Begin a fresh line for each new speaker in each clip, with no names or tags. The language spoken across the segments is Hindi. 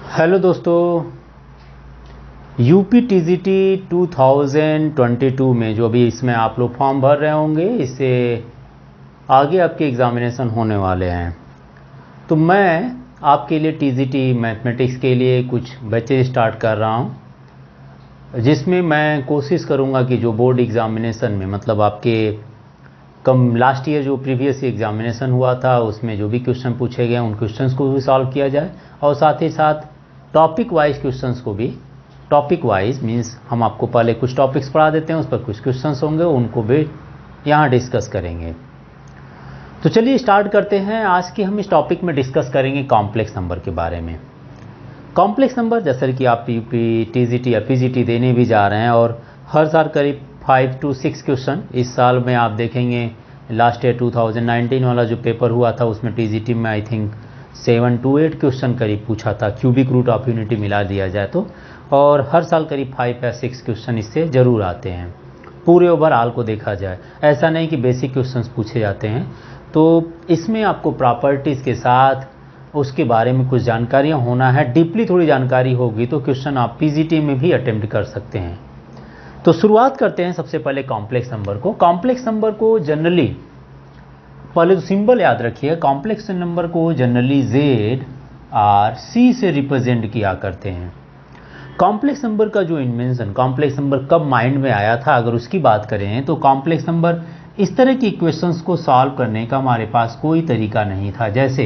हेलो दोस्तों, यूपी टीजीटी 2022 में जो अभी इसमें आप लोग फॉर्म भर रहे होंगे, इससे आगे आपके एग्ज़ामिनेशन होने वाले हैं। तो मैं आपके लिए टीजीटी मैथमेटिक्स के लिए कुछ बैचेज स्टार्ट कर रहा हूं, जिसमें मैं कोशिश करूंगा कि जो बोर्ड एग्ज़ामिनेशन में मतलब आपके लास्ट ईयर जो प्रीवियस एग्ज़ामिनेशन हुआ था उसमें जो भी क्वेश्चन पूछे गए उन क्वेश्चंस को भी सॉल्व किया जाए, और साथ ही साथ टॉपिक वाइज क्वेश्चंस को भी, टॉपिक वाइज मीन्स हम आपको पहले कुछ टॉपिक्स पढ़ा देते हैं, उस पर कुछ क्वेश्चंस होंगे, उनको भी यहाँ डिस्कस करेंगे। तो चलिए स्टार्ट करते हैं। आज की हम इस टॉपिक में डिस्कस करेंगे कॉम्प्लेक्स नंबर के बारे में। कॉम्प्लेक्स नंबर जैसे कि आप यूपी टीजीटी या पीजीटी देने भी जा रहे हैं, और हर साल करीब 5 to 6 क्वेश्चन इस साल में आप देखेंगे। लास्ट ईयर 2019 वाला जो पेपर हुआ था उसमें टीजीटी में आई थिंक 7 to 8 क्वेश्चन करीब पूछा था, क्यूबिक रूट ऑफ यूनिटी मिला दिया जाए तो। और हर साल करीब 5 या 6 क्वेश्चन इससे ज़रूर आते हैं, पूरे ओवरऑल को देखा जाए। ऐसा नहीं कि बेसिक क्वेश्चंस पूछे जाते हैं। तो इसमें आपको प्रॉपर्टीज़ के साथ उसके बारे में कुछ जानकारियाँ होना है, डीपली थोड़ी जानकारी होगी तो क्वेश्चन आप पीजीटी में भी अटेम्प्ट कर सकते हैं। तो शुरुआत करते हैं सबसे पहले कॉम्प्लेक्स नंबर को। कॉम्प्लेक्स नंबर को जनरली, पहले तो सिंबल याद रखिए, कॉम्प्लेक्स नंबर को जनरली जेड आर सी से रिप्रेजेंट किया करते हैं। कॉम्प्लेक्स नंबर का जो इन्वेंशन, कॉम्प्लेक्स नंबर कब माइंड में आया था, अगर उसकी बात करें तो कॉम्प्लेक्स नंबर इस तरह की इक्वेशंस को सॉल्व करने का हमारे पास कोई तरीका नहीं था। जैसे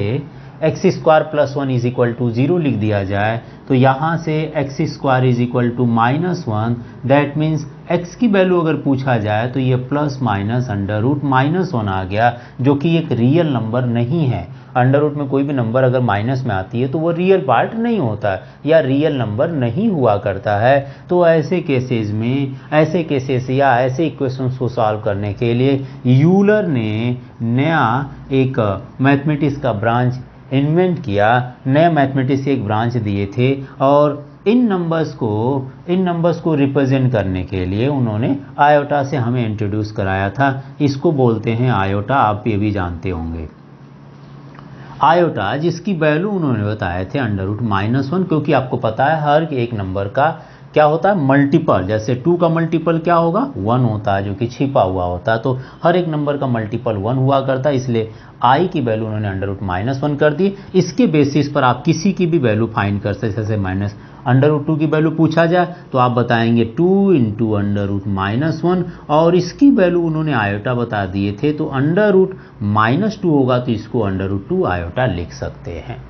X square plus 1 is equal to 0 लिख दिया जाए तो यहाँ से X square is equal to -1, that means X की वैल्यू अगर पूछा जाए तो ये प्लस माइनस अंडर रूट -1 आ गया, जो कि एक रियल नंबर नहीं है। अंडर रूट में कोई भी नंबर अगर माइनस में आती है तो वो रियल पार्ट नहीं होता या रियल नंबर नहीं हुआ करता है। तो ऐसे केसेस में, ऐसे केसेस या ऐसे इक्वेशंस को सॉल्व करने के लिए यूलर ने नया एक मैथमेटिक्स का ब्रांच इन्वेंट किया, नए मैथमेटिक्स एक ब्रांच दिए थे, और इन नंबर्स को रिप्रेजेंट करने के लिए उन्होंने आयोटा से हमें इंट्रोड्यूस कराया था। इसको बोलते हैं आयोटा, आप ये भी जानते होंगे। आयोटा जिसकी वैल्यू उन्होंने बताए थे अंडर रूट -1, क्योंकि आपको पता है हर एक नंबर का क्या होता है मल्टीपल। जैसे 2 का मल्टीपल क्या होगा, 1 होता है, जो कि छिपा हुआ होता है। तो हर एक नंबर का मल्टीपल 1 हुआ करता है, इसलिए आई की वैल्यू उन्होंने अंडर रूट -1 कर दी। इसके बेसिस पर आप किसी की भी वैल्यू फाइंड कर सकते। जैसे माइनस अंडर रूट 2 की वैल्यू पूछा जाए तो आप बताएंगे 2 इंटू अंडर रूट -1, और इसकी वैल्यू उन्होंने आयोटा बता दिए थे, तो अंडर रूट -2 होगा तो इसको अंडर रूट 2 आयोटा लिख सकते हैं।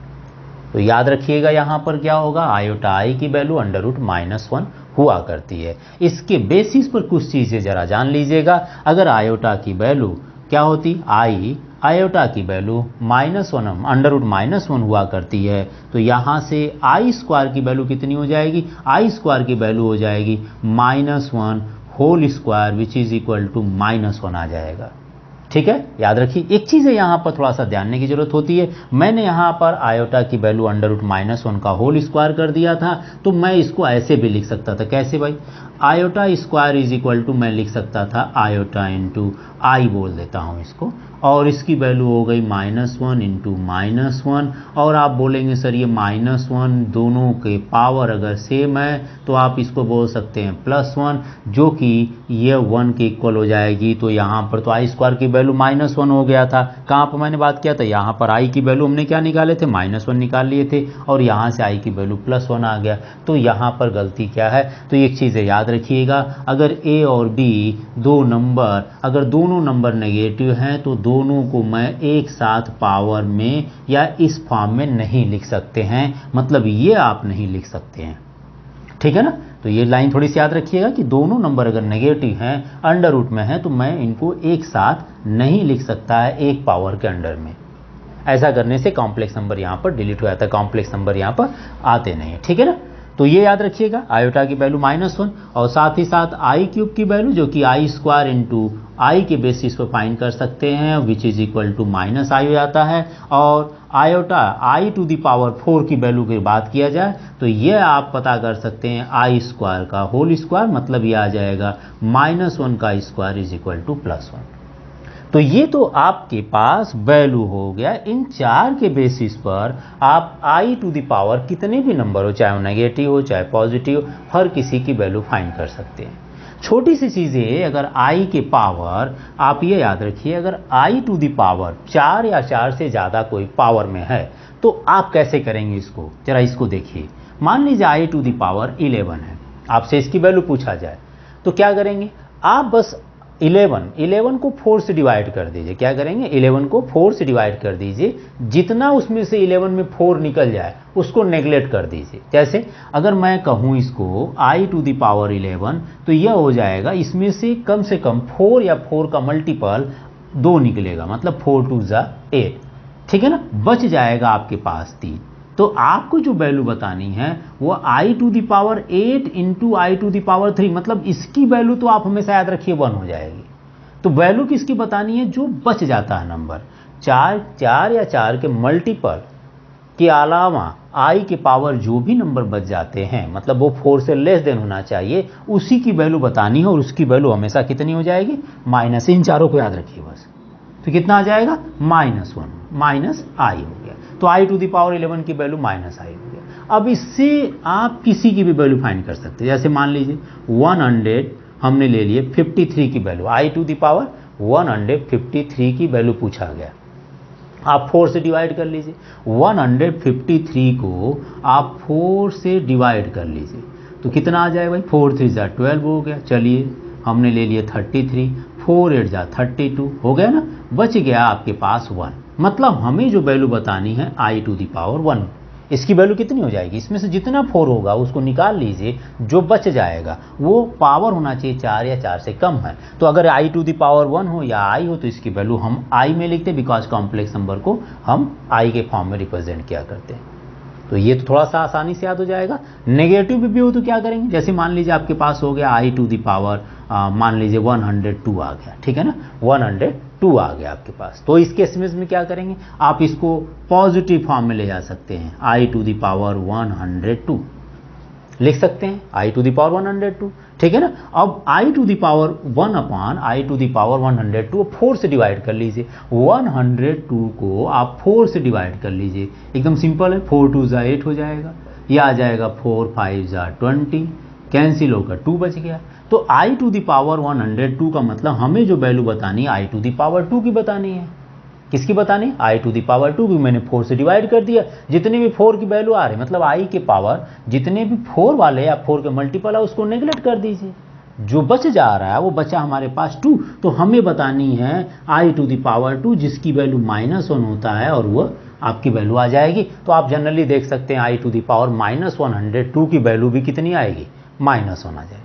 तो याद रखिएगा यहाँ पर क्या होगा, आयोटा आई की वैल्यू अंडर रूट -1 हुआ करती है। इसके बेसिस पर कुछ चीज़ें ज़रा जान लीजिएगा। अगर आयोटा की वैल्यू क्या होती, आयोटा की वैल्यू -1 अंडर रूट -1 हुआ करती है, तो यहाँ से आई स्क्वायर की वैल्यू कितनी हो जाएगी, आई स्क्वायर की वैल्यू हो जाएगी -1 whole square which is equal to -1 आ जाएगा। ठीक है, याद रखिए। एक चीज़ है यहाँ पर थोड़ा सा ध्यान देने की जरूरत होती है। मैंने यहाँ पर आयोटा की वैल्यू अंडर रूट -1 का होल स्क्वायर कर दिया था, तो मैं इसको ऐसे भी लिख सकता था। कैसे भाई, iota square is equal to, मैं लिख सकता था आयोटा इंटू आई बोल देता हूँ इसको, और इसकी वैल्यू हो गई -1 इंटू -1। और आप बोलेंगे सर ये -1 दोनों के पावर अगर सेम है तो आप इसको बोल सकते हैं +1, जो कि ये 1 के इक्वल हो जाएगी। तो यहाँ पर तो आई स्क्वायर की वैल्यू -1 हो गया था। कहाँ पर मैंने बात किया था, यहाँ पर आई की वैल्यू हमने क्या निकाले थे, -1 निकाल लिए थे, और यहाँ से आई की वैल्यू +1 आ गया। तो यहाँ पर गलती क्या है, तो एक चीज़ याद रखिएगा, अगर ए और बी दो नंबर, अगर दोनों नंबर नेगेटिव हैं तो दोनों को मैं एक साथ पावर में या इस फॉर्म में नहीं लिख सकते हैं, मतलब ये आप नहीं लिख सकते हैं। ठीक है ना, तो ये लाइन थोड़ी सी याद रखिएगा कि दोनों नंबर अगर नेगेटिव हैं, अंडर रूट में हैं, तो मैं इनको एक साथ नहीं लिख सकता है एक पावर के अंडर में। ऐसा करने से कॉम्प्लेक्स नंबर यहाँ पर डिलीट हो जाता है, कॉम्प्लेक्स नंबर यहाँ पर आते नहीं है। ठीक है ना, तो ये याद रखिएगा, आयोटा की वैल्यू -1, और साथ ही साथ आई क्यूब की वैल्यू जो कि आई स्क्वायर इंटू आई के बेसिस पर फाइंड कर सकते हैं, which is equal to -i हो जाता है। और iota I to the power 4 की वैल्यू की बात किया जाए तो ये आप पता कर सकते हैं आई स्क्वायर का होल स्क्वायर, मतलब ये आ जाएगा -1 का स्क्वायर इज इक्वल टू +1। तो ये तो आपके पास वैल्यू हो गया। इन 4 के बेसिस पर आप आई टू द पावर कितने भी नंबर हो, चाहे वो नेगेटिव हो चाहे पॉजिटिव हो, हर किसी की वैल्यू फाइंड कर सकते हैं। छोटी सी चीज़ें, अगर आई के पावर, आप ये याद रखिए, अगर आई टू द पावर 4 या 4 से ज़्यादा कोई पावर में है तो आप कैसे करेंगे इसको, जरा इसको देखिए। मान लीजिए आई टू द पावर 11 है, आपसे इसकी वैल्यू पूछा जाए तो क्या करेंगे आप? बस 11 को 4 से डिवाइड कर दीजिए। क्या करेंगे? 11 को 4 से डिवाइड कर दीजिए। जितना उसमें से 11 में 4 निकल जाए उसको नेगलेक्ट कर दीजिए। जैसे अगर मैं कहूँ इसको आई टू द पावर 11 तो यह हो जाएगा, इसमें से कम 4 या 4 का मल्टीपल 2 निकलेगा, मतलब 4 2 ज़ा 8, ठीक है ना। बच जाएगा आपके पास 3। तो आपको जो वैल्यू बतानी है वो i to the power 8 into i to the power 3, मतलब इसकी वैल्यू तो आप हमेशा याद रखिए 1 हो जाएगी। तो वैल्यू किसकी बतानी है? जो बच जाता है नंबर, 4 या 4 के मल्टीपल के अलावा आई के पावर जो भी नंबर बच जाते हैं, मतलब वो 4 से लेस देन होना चाहिए, उसी की वैल्यू बतानी है। और उसकी वैल्यू हमेशा कितनी हो जाएगी? माइनस। इन चारों को याद रखिए बस। तो कितना आ जाएगा? -1, माइनस आई हो गया। तो आई टू द पावर 11 की वैल्यू माइनस आई हो गया। अब इससे आप किसी की भी वैल्यू फाइंड कर सकते हैं। जैसे मान लीजिए 100 हमने ले लिए 53 की value, I to the power 153 की वैल्यू पूछा गया। आप 4 से डिवाइड कर लीजिए। 153 को आप 4 से डिवाइड कर लीजिए तो कितना आ जाएगा भाई? 4 3 ज़ा 12 हो गया। चलिए हमने ले लिए 33, 4 8 ज़ा 32 हो गया ना। बच गया आपके पास 1, मतलब हमें जो वैल्यू बतानी है आई टू द पावर 1, इसकी वैल्यू कितनी हो जाएगी? इसमें से जितना 4 होगा उसको निकाल लीजिए, जो बच जाएगा वो पावर होना चाहिए 4 या 4 से कम है। तो अगर आई टू द पावर 1 हो या आई हो तो इसकी वैल्यू हम आई में लिखते हैं, बिकॉज कॉम्प्लेक्स नंबर को हम आई के फॉर्म में रिप्रेजेंट किया करते हैं। तो ये तो थोड़ा सा आसानी से याद हो जाएगा। नेगेटिव भी हो तो क्या करेंगे? जैसे मान लीजिए आपके पास हो गया आई टू द पावर मान लीजिए 102 आ गया, ठीक है ना, 102 आ गया आपके पास। तो इस केस में क्या करेंगे? आप इसको पॉजिटिव फॉर्म में ले जा सकते हैं, आई टू द पावर 102 लिख सकते हैं, आई टू द पावर 102, ठीक है ना। अब i to the power 1 upon i to the power 102 4 से डिवाइड कर लीजिए। 102 को आप 4 से डिवाइड कर लीजिए, एकदम सिंपल है। 4 2 ज़ा 8 हो जाएगा, यह आ जाएगा 4 5 ज़ा 20, कैंसिल होकर 2 बच गया। तो आई टू द पावर 102 का मतलब हमें जो वैल्यू बतानी है आई टू द पावर 2 की बतानी है। किसकी बतानी है? आई टू द पावर 2 की। मैंने 4 से डिवाइड कर दिया, जितने भी 4 की वैल्यू आ रही है, मतलब आई के पावर जितने भी 4 वाले या 4 के मल्टीपल है उसको नेगलेक्ट कर दीजिए। जो बच जा रहा है वो बचा हमारे पास 2। तो हमें बतानी है आई टू द पावर 2 जिसकी वैल्यू -1 होता है और वह आपकी वैल्यू आ जाएगी। तो आप जनरली देख सकते हैं आई टू द पावर -102 की वैल्यू भी कितनी आएगी? -1 आ जाएगी।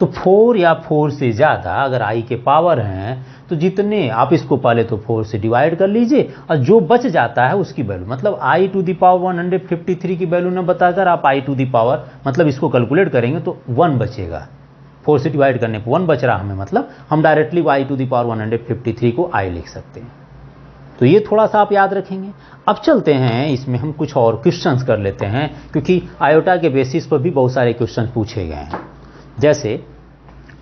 तो 4 या 4 से ज़्यादा अगर आई के पावर हैं तो जितने आप इसको पहले तो 4 से डिवाइड कर लीजिए और जो बच जाता है उसकी वैल्यू, मतलब आई टू द पावर 153 की वैल्यू न बताकर आप आई टू द पावर, मतलब इसको कैलकुलेट करेंगे तो 1 बचेगा। 4 से डिवाइड करने पर 1 बच रहा हमें, मतलब हम directly I to the power 153 को आई लिख सकते हैं। तो ये थोड़ा सा आप याद रखेंगे। अब चलते हैं इसमें हम कुछ और क्वेश्चंस कर लेते हैं, क्योंकि आयोटा के बेसिस पर भी बहुत सारे क्वेश्चन पूछे गए हैं। जैसे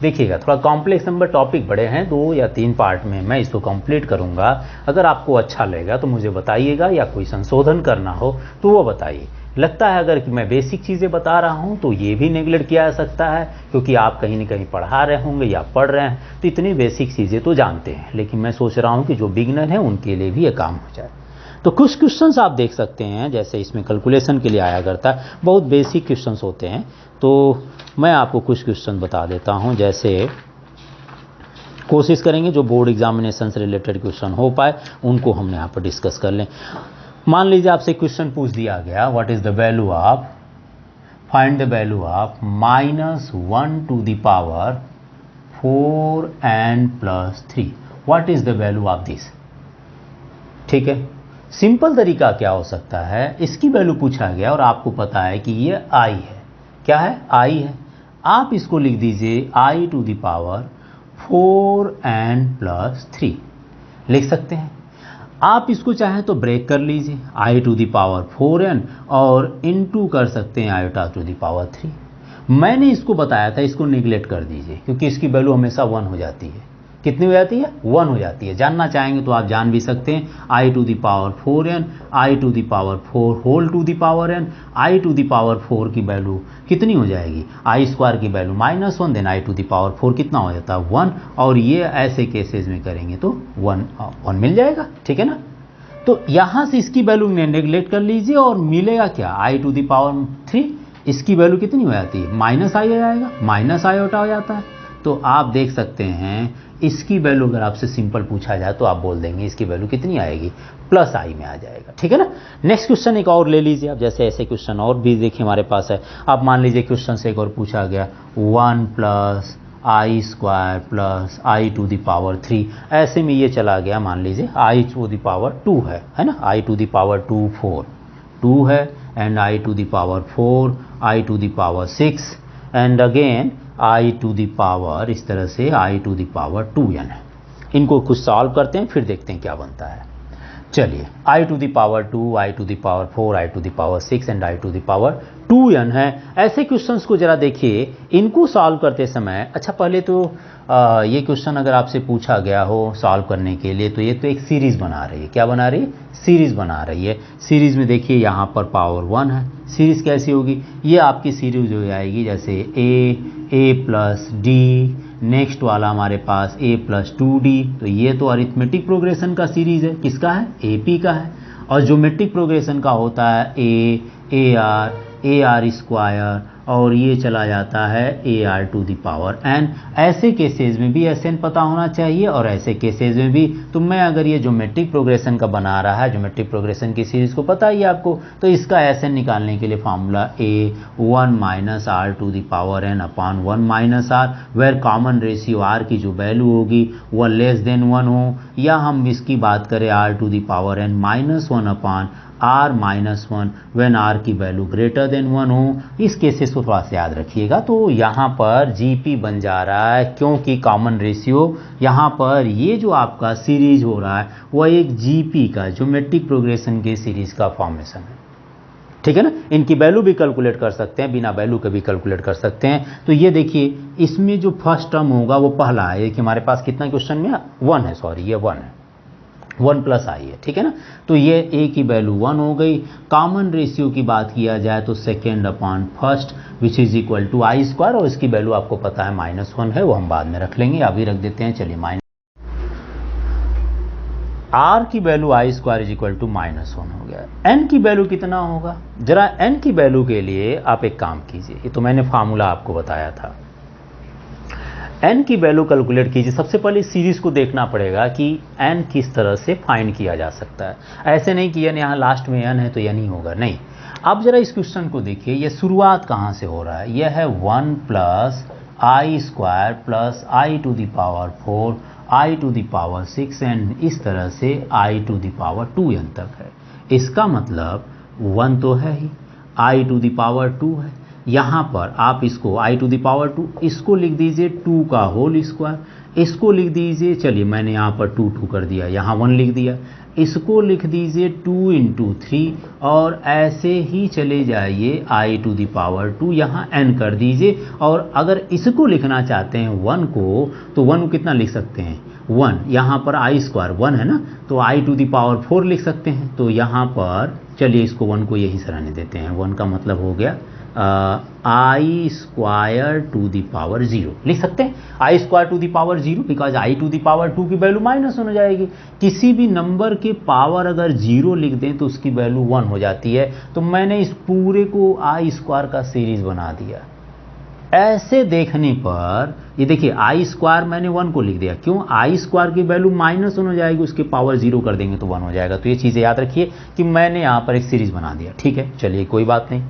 देखिएगा, थोड़ा कॉम्प्लेक्स नंबर टॉपिक बड़े हैं, 2 या 3 पार्ट में मैं इसको कंप्लीट करूंगा। अगर आपको अच्छा लगेगा तो मुझे बताइएगा, या कोई संशोधन करना हो तो वो बताइए। लगता है अगर कि मैं बेसिक चीज़ें बता रहा हूं तो ये भी नेगलेक्ट किया जा सकता है, क्योंकि आप कहीं न कहीं पढ़ा रहे होंगे या पढ़ रहे हैं तो इतनी बेसिक चीज़ें तो जानते हैं, लेकिन मैं सोच रहा हूँ कि जो बिगनर हैं उनके लिए भी ये काम हो जाए। तो कुछ क्वेश्चंस आप देख सकते हैं, जैसे इसमें कैलकुलेशन के लिए आया करता है, बहुत बेसिक क्वेश्चंस होते हैं। तो मैं आपको कुछ क्वेश्चन बता देता हूं, जैसे कोशिश करेंगे जो बोर्ड एग्जामिनेशन से रिलेटेड क्वेश्चन हो पाए उनको हम यहाँ पर डिस्कस कर लें। मान लीजिए आपसे क्वेश्चन पूछ दिया गया, what is the value of, find the value of -1 to the power 4n + 3, what is the value of this. ठीक है, सिंपल तरीका क्या हो सकता है, इसकी वैल्यू पूछा गया और आपको पता है कि ये आई है। क्या है? आई है। आप इसको लिख दीजिए आई टू द पावर 4n + 3 लिख सकते हैं। आप इसको चाहें तो ब्रेक कर लीजिए, आई टू द पावर 4n और इनटू कर सकते हैं आयोटा टू द पावर 3। मैंने इसको बताया था, इसको निगलेक्ट कर दीजिए क्योंकि इसकी वैल्यू हमेशा 1 हो जाती है। कितनी हो जाती है? 1 हो जाती है। जानना चाहेंगे तो आप जान भी सकते हैं, i to the power 4n, i to the power 4 whole to the power n, i to the power 4 की वैल्यू कितनी हो जाएगी? i स्क्वायर की value -1, then i to the power 4 कितना हो जाता है? 1। और ये ऐसे केसेस में करेंगे तो 1 मिल जाएगा, ठीक है ना। तो यहाँ से इसकी वैल्यू नेग्लेक्ट कर लीजिए और मिलेगा क्या? i टू द पावर 3, इसकी वैल्यू कितनी हो जाती है? -i आ जाएगा, -i हो जाता है। तो आप देख सकते हैं इसकी वैल्यू अगर आपसे सिंपल पूछा जाए तो आप बोल देंगे इसकी वैल्यू कितनी आएगी? +i में आ जाएगा, ठीक है ना। नेक्स्ट क्वेश्चन एक और ले लीजिए आप, जैसे ऐसे क्वेश्चन और भी देखिए हमारे पास है। आप मान लीजिए क्वेश्चन से एक और पूछा गया 1 + i square plus i to the power 3, ऐसे में ये चला गया, मान लीजिए i टू द पावर 2 है ना, i टू द पावर 2 4 है, and i to the power 4, i to the power 6 and again i to the power, इस तरह से i to the power 2n है। इनको कुछ सॉल्व करते हैं फिर देखते हैं क्या बनता है। चलिए i to the power 2, i to the power 4, i to the power 6 and i to the power 2n है। ऐसे क्वेश्चंस को जरा देखिए, इनको सॉल्व करते समय, अच्छा पहले तो ये क्वेश्चन अगर आपसे पूछा गया हो सॉल्व करने के लिए तो ये तो एक सीरीज बना रही है। क्या बना रही है? सीरीज बना रही है। सीरीज में देखिए यहाँ पर पावर 1 है। सीरीज कैसी होगी? ये आपकी सीरीज हो जाएगी जैसे a प्लस डी, नेक्स्ट वाला हमारे पास a प्लस 2d। तो ये तो अरिथमेटिक प्रोग्रेशन का सीरीज है, किसका है? AP का है। और ज्योमेट्रिक प्रोग्रेशन का होता है AR स्क्वायर, और ये चला जाता है AR to the power n। ऐसे केसेस में भी SN पता होना चाहिए और ऐसे केसेस में भी। तो मैं अगर ये ज्योमेट्रिक प्रोग्रेशन का बना रहा है, ज्योमेट्रिक प्रोग्रेशन की सीरीज को पता ही है आपको, तो इसका SN निकालने के लिए formula A1 - r to the power n upon 1 - r, where common ratio r की जो वैल्यू होगी वह <1 हो, या हम इसकी बात करें r to the power n -1 upon r -1 when r की वैल्यू >1 हो। इस केसेस को थोड़ा सा याद रखिएगा। तो यहाँ पर GP बन जा रहा है क्योंकि कॉमन रेशियो, यहाँ पर ये जो आपका सीरीज हो रहा है वह एक GP का, ज्योमेट्रिक प्रोग्रेशन की सीरीज का फॉर्मेशन है, ठीक है ना। इनकी वैल्यू भी कैलकुलेट कर सकते हैं, बिना वैल्यू के भी कैलकुलेट कर सकते हैं। तो ये देखिए इसमें जो फर्स्ट टर्म होगा वो पहला है, कि हमारे पास कितना क्वेश्चन में 1 है, सॉरी ये 1 है, 1 + i है, ठीक है ना। तो ये a की वैल्यू 1 हो गई। कॉमन रेशियो की बात किया जाए तो second upon first which is equal to i square, और इसकी वैल्यू आपको पता है -1 है, वो हम बाद में रख लेंगे, अभी रख देते हैं। चलिए r की value i square is equal to -1 हो गया। n की वैल्यू कितना होगा? जरा n की वैल्यू के लिए आप एक काम कीजिए, ये तो मैंने फार्मूला आपको बताया था। n की वैल्यू कैलकुलेट कीजिए। सबसे पहले सीरीज को देखना पड़ेगा कि n किस तरह से फाइंड किया जा सकता है। ऐसे नहीं कि n यहाँ लास्ट में n है तो n ही होगा, नहीं। अब जरा इस क्वेश्चन को देखिए, ये शुरुआत कहाँ से हो रहा है? यह है 1 + i square plus i to the power 4, i to the power 6 and इस तरह से i to the power 2n तक है। इसका मतलब 1 तो है ही, i टू द पावर 2 है। यहाँ पर आप इसको i टू द पावर 2, इसको लिख दीजिए 2 का होल स्क्वायर, इसको लिख दीजिए, चलिए मैंने यहाँ पर 2 कर दिया, यहाँ 1 लिख दिया, इसको लिख दीजिए 2 × 3, और ऐसे ही चले जाइए i टू द पावर 2, यहाँ n कर दीजिए। और अगर इसको लिखना चाहते हैं 1 को, तो 1 को कितना लिख सकते हैं? 1, यहाँ पर i स्क्वायर 1 है ना, तो i टू द पावर 4 लिख सकते हैं। तो यहाँ पर चलिए इसको 1 को यही सराहने देते हैं, 1 का मतलब हो गया i square to the power 0 लिख सकते हैं, i square to the power 0, because i to the power 2 की वैल्यू -1 हो जाएगी। किसी भी नंबर के पावर अगर 0 लिख दें तो उसकी वैल्यू 1 हो जाती है। तो मैंने इस पूरे को i स्क्वायर का सीरीज बना दिया। ऐसे देखने पर ये देखिए i स्क्वायर मैंने 1 को लिख दिया, क्यों? i स्क्वायर की वैल्यू -1 हो जाएगी, उसके पावर 0 कर देंगे तो 1 हो जाएगा। तो ये चीज़ें याद रखिए कि मैंने यहाँ पर एक सीरीज बना दिया, ठीक है। चलिए कोई बात नहीं।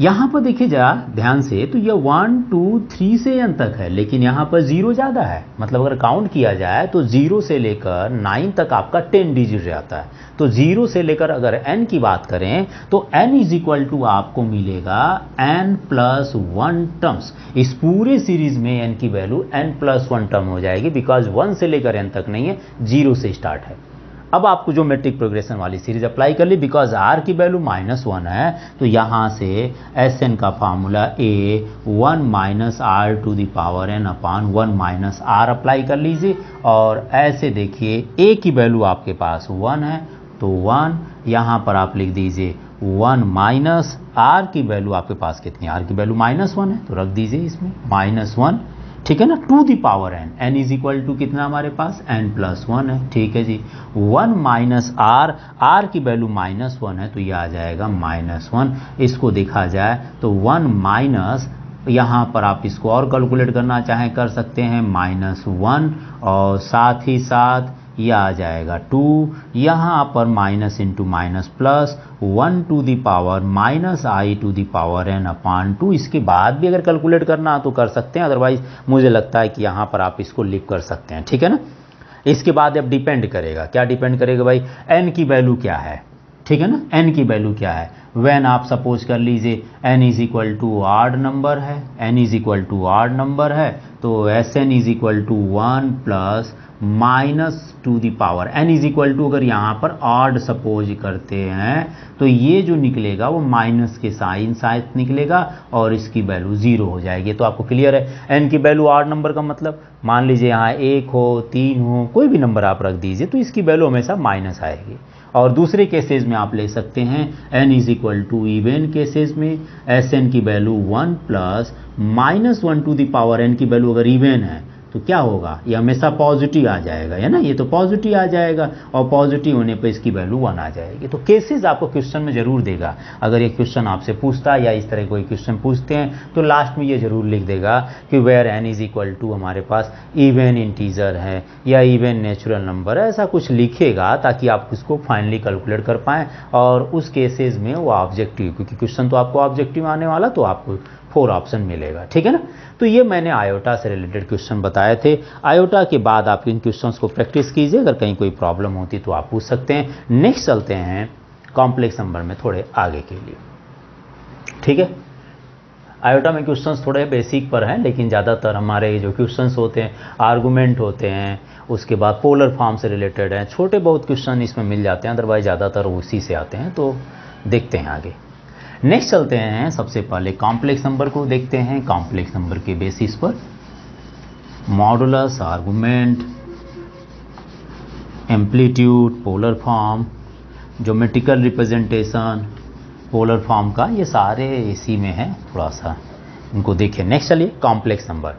यहाँ पर देखिए जरा ध्यान से, तो ये 1 2 3 से n तक है, लेकिन यहाँ पर 0 ज़्यादा है। मतलब अगर काउंट किया जाए तो 0 से लेकर 9 तक आपका 10 डिजिट रहता है। तो 0 से लेकर अगर n की बात करें तो n इज इक्वल टू आपको मिलेगा n + 1 टर्म्स। इस पूरे सीरीज में n की वैल्यू n + 1 टर्म हो जाएगी, बिकॉज 1 से लेकर n तक नहीं है, 0 से स्टार्ट है। अब आपको जो मेट्रिक प्रोग्रेशन वाली सीरीज अप्लाई कर ली, बिकॉज आर की वैल्यू -1 है तो यहाँ से एस एन का formula A 1 minus R to the power N upon 1 minus R apply कर लीजिए। और ऐसे देखिए ए की वैल्यू आपके पास 1 है तो 1 यहाँ पर आप लिख दीजिए 1 माइनस आर की वैल्यू आपके पास कितनी, आर की वैल्यू -1 है तो रख दीजिए इसमें -1, ठीक है ना, to the power N, N is equal to कितना हमारे पास n+1 है, ठीक है जी। 1 माइनस आर, आर की वैल्यू -1 है तो ये आ जाएगा -1। इसको देखा जाए तो 1 माइनस, यहाँ पर आप इसको और कैलकुलेट करना चाहें कर सकते हैं -1 और साथ ही साथ ये आ जाएगा 2, यहाँ पर minus into minus plus 1 to the power minus I to the power N upon 2। इसके बाद भी अगर कैलकुलेट करना तो कर सकते हैं, अदरवाइज मुझे लगता है कि यहाँ पर आप इसको लिख कर सकते हैं, ठीक है ना। इसके बाद अब डिपेंड करेगा, क्या डिपेंड करेगा भाई, एन की वैल्यू क्या है, ठीक है ना, एन की वैल्यू क्या है। व्हेन आप सपोज कर लीजिए n is equal to odd number है, n is equal to odd number है तो S n is equal to 1 plus minus to the power n is equal to, अगर यहाँ पर ऑड सपोज करते हैं तो ये जो निकलेगा वो माइनस के साइन साथ निकलेगा और इसकी वैल्यू 0 हो जाएगी। तो आपको क्लियर है, एन की वैल्यू ऑड नंबर का मतलब मान लीजिए यहाँ 1 हो 3 हो कोई भी नंबर आप रख दीजिए तो इसकी वैल्यू हमेशा माइनस आएगी। और दूसरे केसेस में आप ले सकते हैं n is equal to even cases में एस एन की value 1 plus -1 to the power n की वैल्यू अगर इवन है तो क्या होगा, ये हमेशा पॉजिटिव आ जाएगा, है ना, ये तो पॉजिटिव आ जाएगा और पॉजिटिव होने पे इसकी वैल्यू 1 आ जाएगी। तो केसेस आपको क्वेश्चन में जरूर देगा, अगर ये क्वेश्चन आपसे पूछता है या इस तरह कोई क्वेश्चन पूछते हैं तो लास्ट में ये जरूर लिख देगा कि where n is equal to हमारे पास इवन इंटीजर है या इवन नेचुरल नंबर है, ऐसा कुछ लिखेगा ताकि आप उसको फाइनली कैलकुलेट कर पाएँ। और उस केसेस में वो ऑब्जेक्टिव, क्योंकि क्वेश्चन तो आपको ऑब्जेक्टिव आने वाला तो आपको 4 ऑप्शन मिलेगा, ठीक है ना। तो ये मैंने आयोटा से रिलेटेड क्वेश्चन बताए थे। आयोटा के बाद आप इन क्वेश्चंस को प्रैक्टिस कीजिए, अगर कहीं कोई प्रॉब्लम होती तो आप पूछ सकते हैं। नेक्स्ट चलते हैं कॉम्प्लेक्स नंबर में थोड़े आगे के लिए, ठीक है। आयोटा में क्वेश्चंस थोड़े बेसिक पर हैं, लेकिन ज़्यादातर हमारे जो क्वेश्चंस होते हैं आर्गूमेंट होते हैं, उसके बाद पोलर फॉर्म से रिलेटेड हैं, छोटे बहुत क्वेश्चन इसमें मिल जाते हैं, अदरवाइज ज़्यादातर उसी से आते हैं। तो देखते हैं आगे। नेक्स्ट चलते हैं, सबसे पहले कॉम्प्लेक्स नंबर को देखते हैं। कॉम्प्लेक्स नंबर के बेसिस पर modulus, argument, amplitude, polar form, geometrical representation polar form का, ये सारे इसी में है, थोड़ा सा इनको देखिए। नेक्स्ट चलिए कॉम्प्लेक्स नंबर।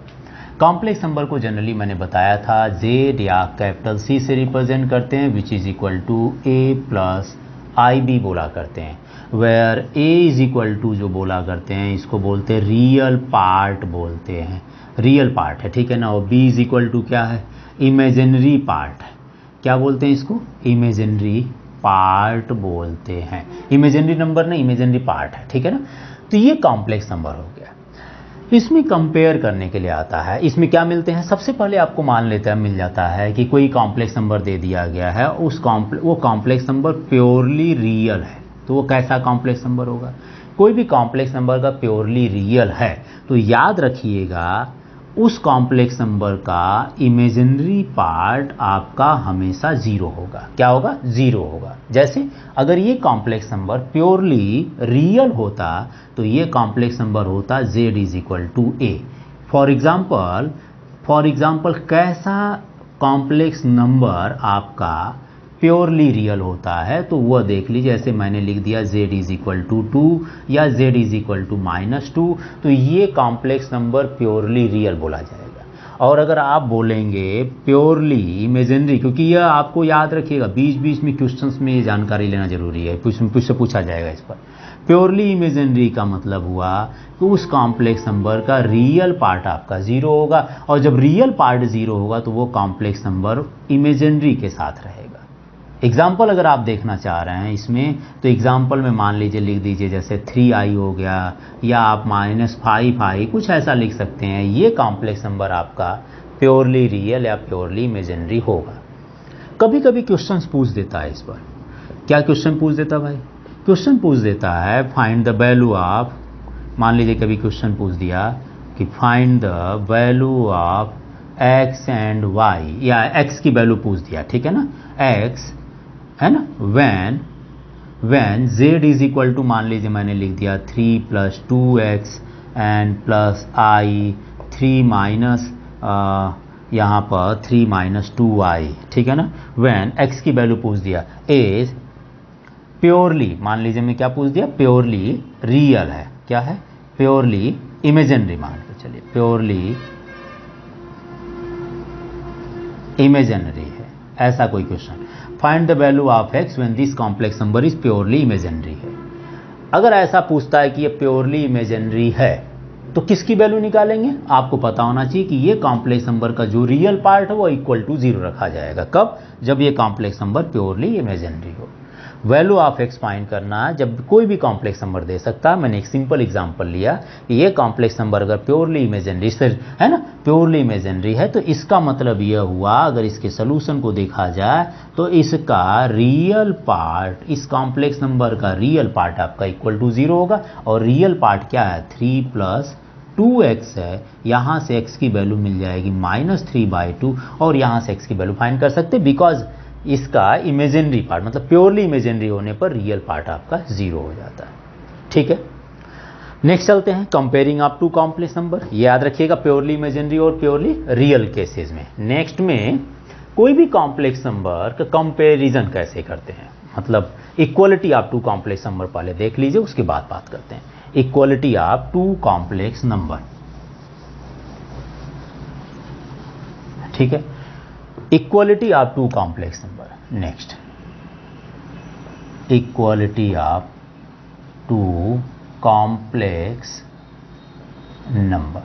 कॉम्प्लेक्स नंबर को जनरली मैंने बताया था जेड या कैपिटल सी से रिप्रेजेंट करते हैं, which is equal to A plus I B बोला करते हैं। Where A is equal to जो बोला करते हैं इसको बोलते हैं रियल पार्ट बोलते हैं, रियल पार्ट है, ठीक है ना। और बी इज इक्वल टू क्या है, इमेजिनरी पार्ट है, क्या बोलते हैं इसको, इमेजिनरी पार्ट बोलते हैं। इमेजिनरी नंबर नहीं, इमेजिनरी पार्ट है, ठीक है ना। तो ये कॉम्प्लेक्स नंबर हो गया। इसमें कंपेयर करने के लिए आता है, इसमें क्या मिलते हैं, सबसे पहले आपको मान लेते हैं मिल जाता है कि कोई कॉम्प्लेक्स नंबर दे दिया गया है, वो कॉम्प्लेक्स नंबर प्योरली रियल है, तो वो कैसा कॉम्प्लेक्स नंबर होगा। कोई भी कॉम्प्लेक्स नंबर का प्योरली रियल है तो याद रखिएगा उस कॉम्प्लेक्स नंबर का इमेजिनरी पार्ट आपका हमेशा 0 होगा। क्या होगा, 0 होगा। जैसे अगर ये कॉम्प्लेक्स नंबर प्योरली रियल होता तो ये कॉम्प्लेक्स नंबर होता z is equal to A. For example कैसा कॉम्प्लेक्स नंबर आपका प्योरली रियल होता है तो वह देख लीजिए। जैसे मैंने लिख दिया z इज इक्वल टू 2 या z इज इक्वल टू -2, तो ये कॉम्प्लेक्स नंबर प्योरली रियल बोला जाएगा। और अगर आप बोलेंगे प्योरली इमेजिनरी, क्योंकि यह आपको याद रखिएगा बीच बीच में क्वेश्चंस में ये जानकारी लेना जरूरी है, कुछ से पूछा जाएगा इस पर। प्योरली इमेजिनरी का मतलब हुआ कि उस कॉम्प्लेक्स नंबर का रियल पार्ट आपका 0 होगा, और जब रियल पार्ट 0 होगा तो वो कॉम्प्लेक्स नंबर इमेजिनरी के साथ रहेगा। एग्जाम्पल अगर आप देखना चाह रहे हैं इसमें तो एग्जाम्पल में मान लीजिए लिख दीजिए जैसे 3i हो गया, या आप -5i कुछ ऐसा लिख सकते हैं। ये कॉम्प्लेक्स नंबर आपका प्योरली रियल या प्योरली इमेजिनरी होगा। कभी कभी क्वेश्चन पूछ देता है इस पर, क्या क्वेश्चन पूछ देता भाई, क्वेश्चन पूछ देता है फाइंड द वैल्यू ऑफ, मान लीजिए कभी क्वेश्चन पूछ दिया कि find the value of x and y, या x की वैल्यू पूछ दिया, ठीक है ना, x है ना। When z is equal to, मान लीजिए मैंने लिख दिया 3 plus 2x and plus i 3 minus यहाँ पर 3 माइनस 2y, ठीक है ना। व्हेन x की वैल्यू पूछ दिया इज प्योरली, मान लीजिए मैं क्या पूछ दिया, प्योरली रियल है, क्या है, प्योरली इमेजिनरी, मान के चलिए प्योरली इमेजिनरी है, ऐसा कोई question. Find the value of x when this complex number is purely imaginary है। अगर ऐसा पूछता है कि ये प्योरली इमेजिनरी है तो किसकी वैल्यू निकालेंगे, आपको पता होना चाहिए कि ये कॉम्प्लेक्स नंबर का जो रियल पार्ट है वो इक्वल टू 0 रखा जाएगा। कब, जब ये कॉम्प्लेक्स नंबर प्योरली इमेजिनरी हो। वैल्यू ऑफ x फाइंड करना है जब कोई भी कॉम्प्लेक्स नंबर दे सकता है। मैंने एक सिंपल एग्जांपल लिया कि ये कॉम्प्लेक्स नंबर अगर प्योरली इमेजिनरी है ना, प्योरली इमेजिनरी है तो इसका मतलब यह हुआ, अगर इसके सोल्यूशन को देखा जाए तो इसका रियल पार्ट, इस कॉम्प्लेक्स नंबर का रियल पार्ट आपका इक्वल टू 0 होगा। और रियल पार्ट क्या है, 3 प्लस 2x है, यहाँ से x की वैल्यू मिल जाएगी -3/2 और यहाँ से x की वैल्यू फाइंड कर सकते हैं बिकॉज इसका इमेजिनरी पार्ट, मतलब प्योरली इमेजिनरी होने पर रियल पार्ट आपका 0 हो जाता है, ठीक है। नेक्स्ट चलते हैं, comparing up to complex number. ये याद रखिएगा प्योरली इमेजिनरी और प्योरली रियल केसेस में। नेक्स्ट में कोई भी कॉम्प्लेक्स नंबर का कंपेरिजन कैसे करते हैं, मतलब equality of two complex number पहले देख लीजिए, उसके बाद बात करते हैं equality of two complex number, ठीक है। Equality of two complex number. Next, equality of two complex number.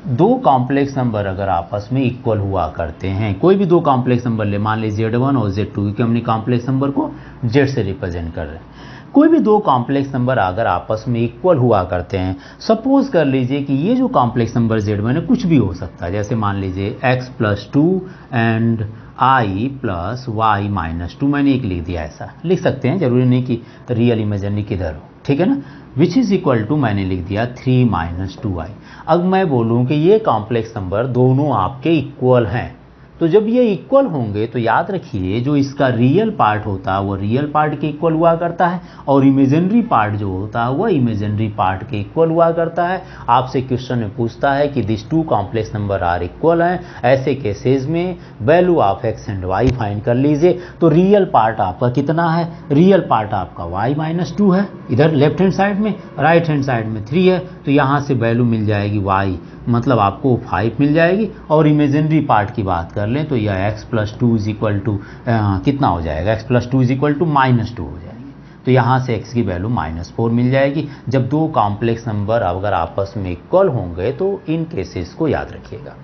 दो कॉम्प्लेक्स नंबर अगर आपस में इक्वल हुआ करते हैं, कोई भी दो कॉम्प्लेक्स नंबर ले, मान लीजिए Z1 और Z2, क्योंकि हमने कॉम्प्लेक्स नंबर को Z से रिप्रेजेंट कर रहे हैं। कोई भी दो कॉम्प्लेक्स नंबर अगर आपस में इक्वल हुआ करते हैं, सपोज कर लीजिए कि ये जो कॉम्प्लेक्स नंबर Z1 है कुछ भी हो सकता है, जैसे मान लीजिए x + 2 एंड i + y - 2, मैंने एक लिख दिया, ऐसा लिख सकते हैं, जरूरी नहीं कि रियल इमेजिनरी किधर हो, ठीक है ना। विच इज़ इक्वल टू मैंने लिख दिया 3 - 2i। अब मैं बोलूँ कि ये कॉम्प्लेक्स नंबर दोनों आपके इक्वल हैं, तो जब ये इक्वल होंगे तो याद रखिए जो इसका रियल पार्ट होता है वो रियल पार्ट के इक्वल हुआ करता है और इमेजिनरी पार्ट जो होता है वह इमेजिनरी पार्ट के इक्वल हुआ करता है। आपसे क्वेश्चन में पूछता है कि this two complex number are equal हैं, ऐसे केसेस में value of x and y find कर लीजिए। तो रियल पार्ट आपका कितना है, रियल पार्ट आपका y - 2 है, इधर लेफ्ट हैंड साइड में, राइट हैंड साइड में 3 है, तो यहाँ से वैल्यू मिल जाएगी y, मतलब आपको 5 मिल जाएगी। और इमेजिनरी पार्ट की बात कर लें तो यह x + 2 = कितना हो जाएगा, x + 2 = -2 हो जाएगी, तो यहाँ से x की वैल्यू -4 मिल जाएगी। जब दो कॉम्प्लेक्स नंबर अगर आपस में इक्वल होंगे तो इन केसेस को याद रखिएगा,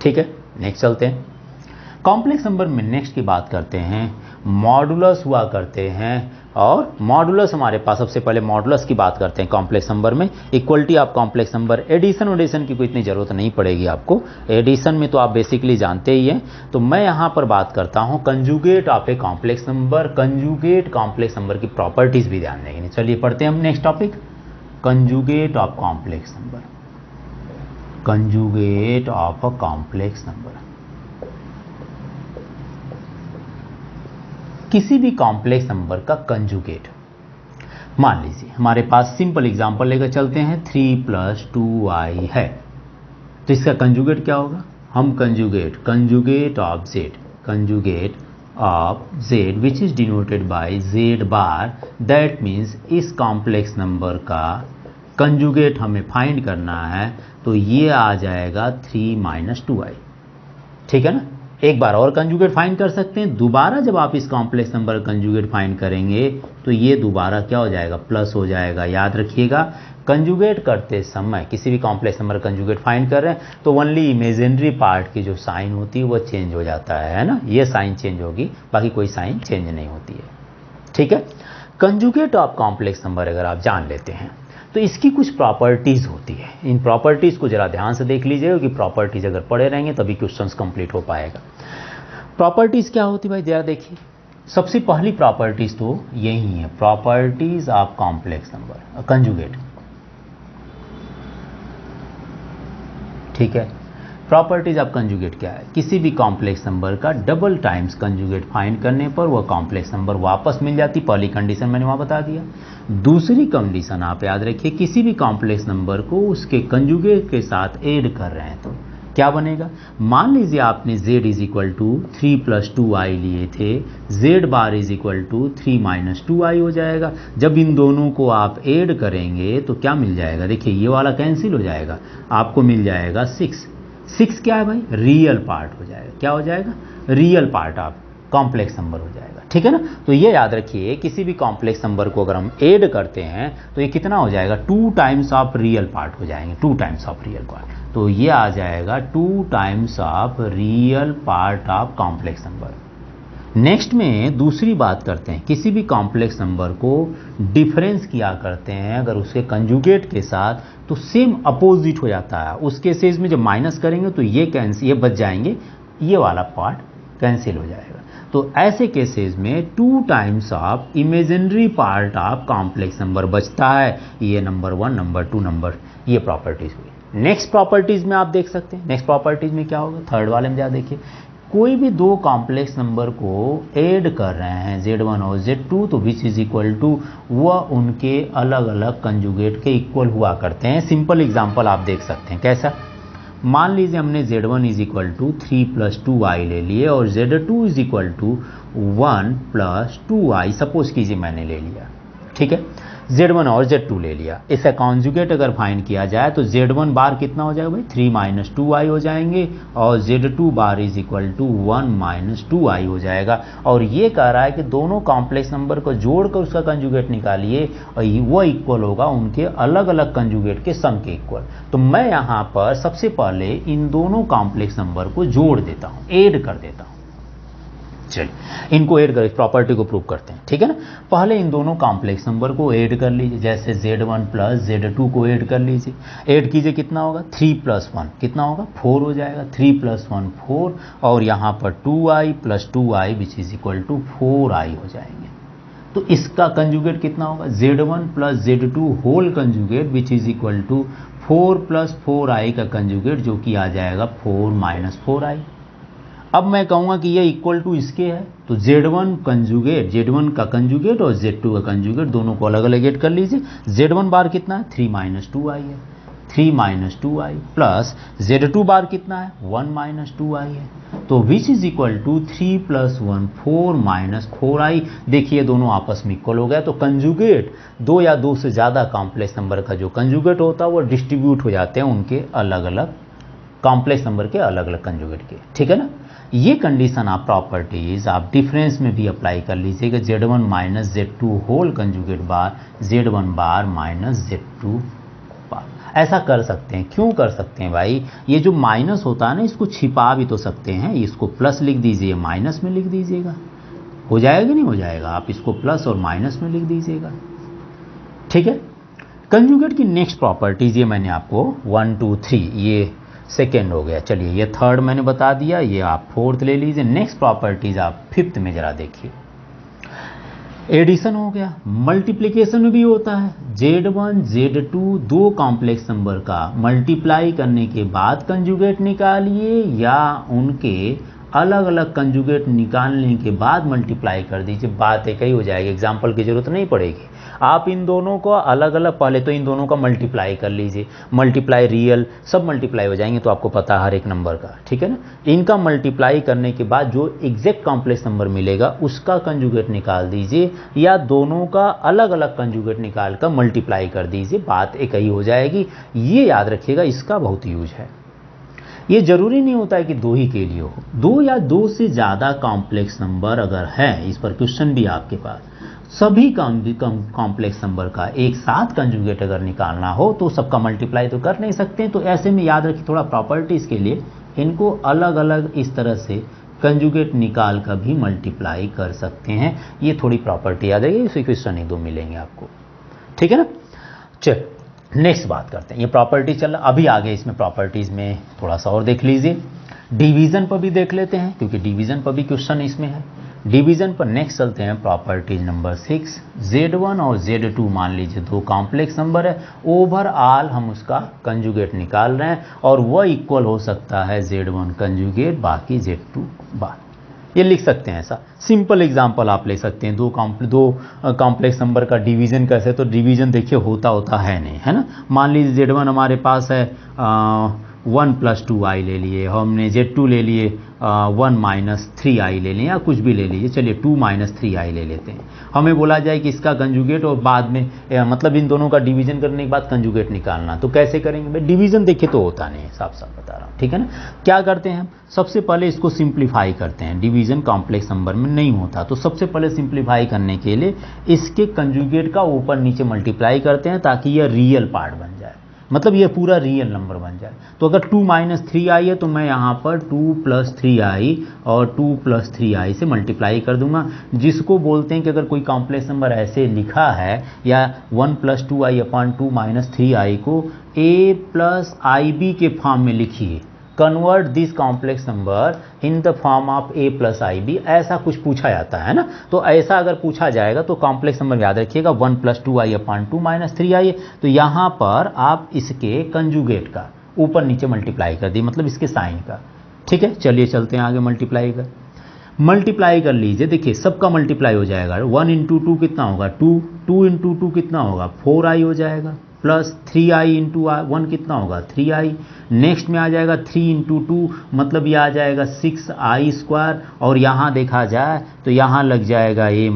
ठीक है। नेक्स्ट चलते हैं, कॉम्प्लेक्स नंबर में नेक्स्ट की बात करते हैं, मॉडुलस हुआ करते हैं। और मॉडुलस हमारे पास, सबसे पहले मॉडुलस की बात करते हैं कॉम्प्लेक्स नंबर में। Equality of complex number, addition की कोई इतनी ज़रूरत नहीं पड़ेगी आपको, एडिशन में तो आप बेसिकली जानते ही हैं। तो मैं यहाँ पर बात करता हूँ conjugate of a complex number, conjugate complex number की प्रॉपर्टीज़ भी ध्यान देंगे। चलिए पढ़ते हैं हम next topic, conjugate of complex number, conjugate of a complex number. किसी भी कॉम्प्लेक्स नंबर का कंजुगेट, मान लीजिए हमारे पास सिंपल एग्जांपल लेकर चलते हैं, 3 + 2i है, तो इसका कंजुगेट क्या होगा, हम conjugate of z which is denoted by z bar, that means इस कॉम्प्लेक्स नंबर का कंजुगेट हमें फाइंड करना है, तो ये आ जाएगा 3 - 2i, ठीक है ना। एक बार और कंजुगेट फाइंड कर सकते हैं, दोबारा जब आप इस कॉम्प्लेक्स नंबर का कंजुगेट फाइंड करेंगे तो ये दोबारा क्या हो जाएगा, प्लस हो जाएगा। याद रखिएगा कंजुगेट करते समय किसी भी कॉम्प्लेक्स नंबर का कंजुगेट फाइंड कर रहे हैं तो ओनली इमेजिनरी पार्ट की जो साइन होती है वो चेंज हो जाता है ना, ये साइन चेंज होगी, बाकी कोई साइन चेंज नहीं होती है, ठीक है। कंजुगेट ऑफ कॉम्प्लेक्स नंबर अगर आप जान लेते हैं तो इसकी कुछ प्रॉपर्टीज़ होती है, इन प्रॉपर्टीज़ को ज़रा ध्यान से देख लीजिएगा कि प्रॉपर्टीज़ अगर पढ़े रहेंगे तभी क्वेश्चंस कंप्लीट हो पाएगा। प्रॉपर्टीज़ क्या होती है भाई, ज़रा देखिए। सबसे पहली प्रॉपर्टीज़ तो यही है, properties of complex number conjugate, ठीक है। प्रॉपर्टीज ऑफ कंजुगेट क्या है, किसी भी कॉम्प्लेक्स नंबर का डबल टाइम्स कंजुगेट फाइंड करने पर वह कॉम्प्लेक्स नंबर वापस मिल जाती। पहली कंडीशन मैंने वहाँ बता दिया। दूसरी कंडीशन आप याद रखिए, किसी भी कॉम्प्लेक्स नंबर को उसके कंजुगेट के साथ ऐड कर रहे हैं तो क्या बनेगा। मान लीजिए आपने z is equal to 3 + 2i लिए थे, z bar is equal to 3 - 2i हो जाएगा। जब इन दोनों को आप ऐड करेंगे तो क्या मिल जाएगा, देखिए ये वाला कैंसिल हो जाएगा, आपको मिल जाएगा 6। 6 क्या है भाई, रियल पार्ट हो जाएगा। क्या हो जाएगा, real part of complex number हो जाएगा, ठीक है ना। तो ये याद रखिए, किसी भी कॉम्प्लेक्स नंबर को अगर हम ऐड करते हैं तो ये कितना हो जाएगा, 2 टाइम्स ऑफ रियल पार्ट हो जाएंगे, 2 टाइम्स ऑफ रियल पार्ट। तो ये आ जाएगा 2 times of real part of complex number. Next में दूसरी बात करते हैं, किसी भी कॉम्प्लेक्स नंबर को डिफरेंस किया करते हैं अगर उसके कंजुगेट के साथ तो सेम अपोजिट हो जाता है। उस केसेस में जब माइनस करेंगे तो ये कैंसिल, ये बच जाएंगे, ये वाला पार्ट कैंसिल हो जाएगा। तो ऐसे केसेस में 2 times of imaginary part of complex number बचता है। ये नंबर 1, नंबर 2, नंबर, ये प्रॉपर्टीज हुई। नेक्स्ट प्रॉपर्टीज में आप देख सकते हैं, नेक्स्ट प्रॉपर्टीज में क्या होगा, थर्ड वाले में क्या देखिए, कोई भी दो कॉम्प्लेक्स नंबर को ऐड कर रहे हैं z1 और z2 तो विच इज इक्वल टू वह उनके अलग अलग कंजुगेट के इक्वल हुआ करते हैं। सिंपल एग्जांपल आप देख सकते हैं, कैसा, मान लीजिए हमने z1 is equal to 3 + 2i ले लिए और z2 is equal to 1 + 2i suppose कीजिए मैंने ले लिया, ठीक है, z1 और z2 ले लिया। इसका कॉन्जुगेट अगर फाइंड किया जाए तो z1 बार कितना हो जाएगा भाई, 3 - 2i हो जाएंगे और z2 bar is equal to 1 - 2i हो जाएगा। और ये कह रहा है कि दोनों कॉम्प्लेक्स नंबर को जोड़कर उसका कंजुगेट निकालिए और वो इक्वल होगा उनके अलग अलग कंजुगेट के सम के इक्वल। तो मैं यहाँ पर सबसे पहले इन दोनों कॉम्प्लेक्स नंबर को जोड़ देता हूँ, ऐड कर देता हूँ। चलिए इनको ऐड कर, प्रॉपर्टी को प्रूव करते हैं, ठीक है ना। पहले इन दोनों कॉम्प्लेक्स नंबर को ऐड कर लीजिए, जैसे z1 + z2 को ऐड कर लीजिए। ऐड कीजिए, कितना होगा, 3 + 1 कितना होगा, 4 हो जाएगा। 3 + 1 4 और यहाँ पर 2i + 2i which is equal to 4i हो जाएंगे। तो इसका कंजुगेट कितना होगा, z1 + z2 whole conjugate which is equal to 4 + 4i का कंजुगेट जो कि आ जाएगा 4 - 4i। अब मैं कहूँगा कि ये इक्वल टू इसके है तो z1 कंजुगेट, z1 का कंजुगेट और z2 का कंजुगेट दोनों को अलग अलग ऐड कर लीजिए। z1 बार कितना है, 3 - 2i है, 3 - 2i प्लस z2 बार कितना है, 1 - 2i है। तो विच इज इक्वल टू 3 + 1 4 - 4i। देखिए दोनों आपस में इक्वल हो गया। तो कंजुगेट, दो या दो से ज़्यादा कॉम्प्लेक्स नंबर का जो कंजुगेट होता है वो डिस्ट्रीब्यूट हो जाते हैं उनके अलग अलग कॉम्प्लेक्स नंबर के अलग अलग कंजुगेट के, ठीक है ना। ये कंडीशन आप प्रॉपर्टीज आप डिफरेंस में भी अप्लाई कर लीजिएगा, z1 - z2 होल कंजुगेट बार z1 बार z2 बार। ऐसा कर सकते हैं, क्यों कर सकते हैं भाई, ये जो माइनस होता है ना इसको छिपा भी तो सकते हैं, इसको प्लस लिख दीजिए, माइनस में लिख दीजिएगा, हो जाएगा कि नहीं हो जाएगा, आप इसको प्लस और माइनस में लिख दीजिएगा, ठीक है। कंजुगेट की नेक्स्ट प्रॉपर्टीज ये मैंने आपको 1 2 3 ये सेकेंड हो गया, चलिए ये थर्ड मैंने बता दिया, ये आप फोर्थ ले लीजिए। नेक्स्ट प्रॉपर्टीज आप फिफ्थ में जरा देखिए, एडिशन हो गया, मल्टीप्लिकेशन भी होता है। z1 z2 दो कॉम्प्लेक्स नंबर का मल्टीप्लाई करने के बाद कंजुगेट निकालिए या उनके अलग अलग कंजुगेट निकालने के बाद मल्टीप्लाई कर दीजिए, बात एक ही हो जाएगी, एग्जाम्पल की जरूरत नहीं पड़ेगी। आप इन दोनों को अलग अलग, पहले तो इन दोनों का मल्टीप्लाई कर लीजिए, मल्टीप्लाई रियल सब मल्टीप्लाई हो जाएंगे तो आपको पता है हर एक नंबर का, ठीक है ना। इनका मल्टीप्लाई करने के बाद जो एग्जैक्ट कॉम्प्लेक्स नंबर मिलेगा उसका कंजुगेट निकाल दीजिए या दोनों का अलग अलग कंजुगेट निकाल कर मल्टीप्लाई कर दीजिए, बात एक ही हो जाएगी। ये याद रखिएगा, इसका बहुत यूज है। ये जरूरी नहीं होता है कि दो ही के लिए हो, दो या दो से ज़्यादा कॉम्प्लेक्स नंबर अगर है, इस पर क्वेश्चन भी आपके पास, सभी कॉम्प्लेक्स नंबर का एक साथ कंजुगेट अगर निकालना हो तो सबका मल्टीप्लाई तो कर नहीं सकते, तो ऐसे में याद रखिए थोड़ा प्रॉपर्टीज़ के लिए इनको अलग अलग इस तरह से कंजुगेट निकाल कर भी मल्टीप्लाई कर सकते हैं। ये थोड़ी प्रॉपर्टी याद रखिए, इसी क्वेश्चन एक दो मिलेंगे आपको, ठीक है ना। चल नेक्स्ट बात करते हैं, ये प्रॉपर्टी चल रहा, अभी आगे इसमें प्रॉपर्टीज़ में थोड़ा सा और देख लीजिए, डिवीज़न पर भी देख लेते हैं क्योंकि डिवीज़न पर भी क्वेश्चन इसमें है। डिवीज़न पर नेक्स्ट चलते हैं प्रॉपर्टीज नंबर 6। Z1 और Z2 मान लीजिए दो कॉम्प्लेक्स नंबर है, ओवरऑल हम उसका कंजुगेट निकाल रहे हैं और वह इक्वल हो सकता है Z1 कंजुगेट बाकी Z2 बार। ये लिख सकते हैं ऐसा। सिंपल एग्जांपल आप ले सकते हैं। दो कॉम्प्लेक्स नंबर का डिवीज़न कैसे, तो डिवीज़न देखिए होता है नहीं, है ना। मान लीजिए Z1 हमारे पास है 1 + 2i ले लिए, हमने Z2 ले लिए 1 - 3i ले लिए, या कुछ भी ले लीजिए, चलिए 2 - 3i ले लेते हैं। हमें बोला जाए कि इसका कंजुगेट और बाद में मतलब इन दोनों का डिवीज़न करने के बाद कंजुगेट निकालना, तो कैसे करेंगे भाई? डिवीज़न देखिए तो होता नहीं है, साफ साफ बता रहा हूँ, ठीक है ना। क्या करते हैं हम, सबसे पहले इसको सिंप्लीफाई करते हैं। डिवीज़न कॉम्प्लेक्स नंबर में नहीं होता, तो सबसे पहले सिंप्लीफाई करने के लिए इसके कंजुगेट का ऊपर नीचे मल्टीप्लाई करते हैं ताकि यह रियल पार्ट बन जाए, मतलब ये पूरा रियल नंबर बन जाए। तो अगर 2 - 3i है तो मैं यहाँ पर 2 + 3i और 2 + 3i से मल्टीप्लाई कर दूंगा, जिसको बोलते हैं कि अगर कोई कॉम्प्लेक्स नंबर ऐसे लिखा है या 1 + 2i/2 - 3i को a + ib के फॉर्म में लिखिए, convert this complex number in the form of a + ib, ऐसा कुछ पूछा जाता है ना। तो ऐसा अगर पूछा जाएगा तो कॉम्प्लेक्स नंबर याद रखिएगा 1 + 2i/2 - 3i। तो यहाँ पर आप इसके कंजुगेट का ऊपर नीचे मल्टीप्लाई कर दिए, मतलब इसके साइन का, ठीक है। चलिए चलते हैं आगे, मल्टीप्लाई कर लीजिए। देखिए सबका मल्टीप्लाई हो जाएगा, 1 × 2 कितना होगा 2, 2 × 2 कितना होगा 4i हो जाएगा, प्लस 3i × 1 कितना होगा 3i। नेक्स्ट में आ जाएगा 3 × 2 मतलब ये आ जाएगा 6i², और यहाँ देखा जाए तो यहाँ लग जाएगा a -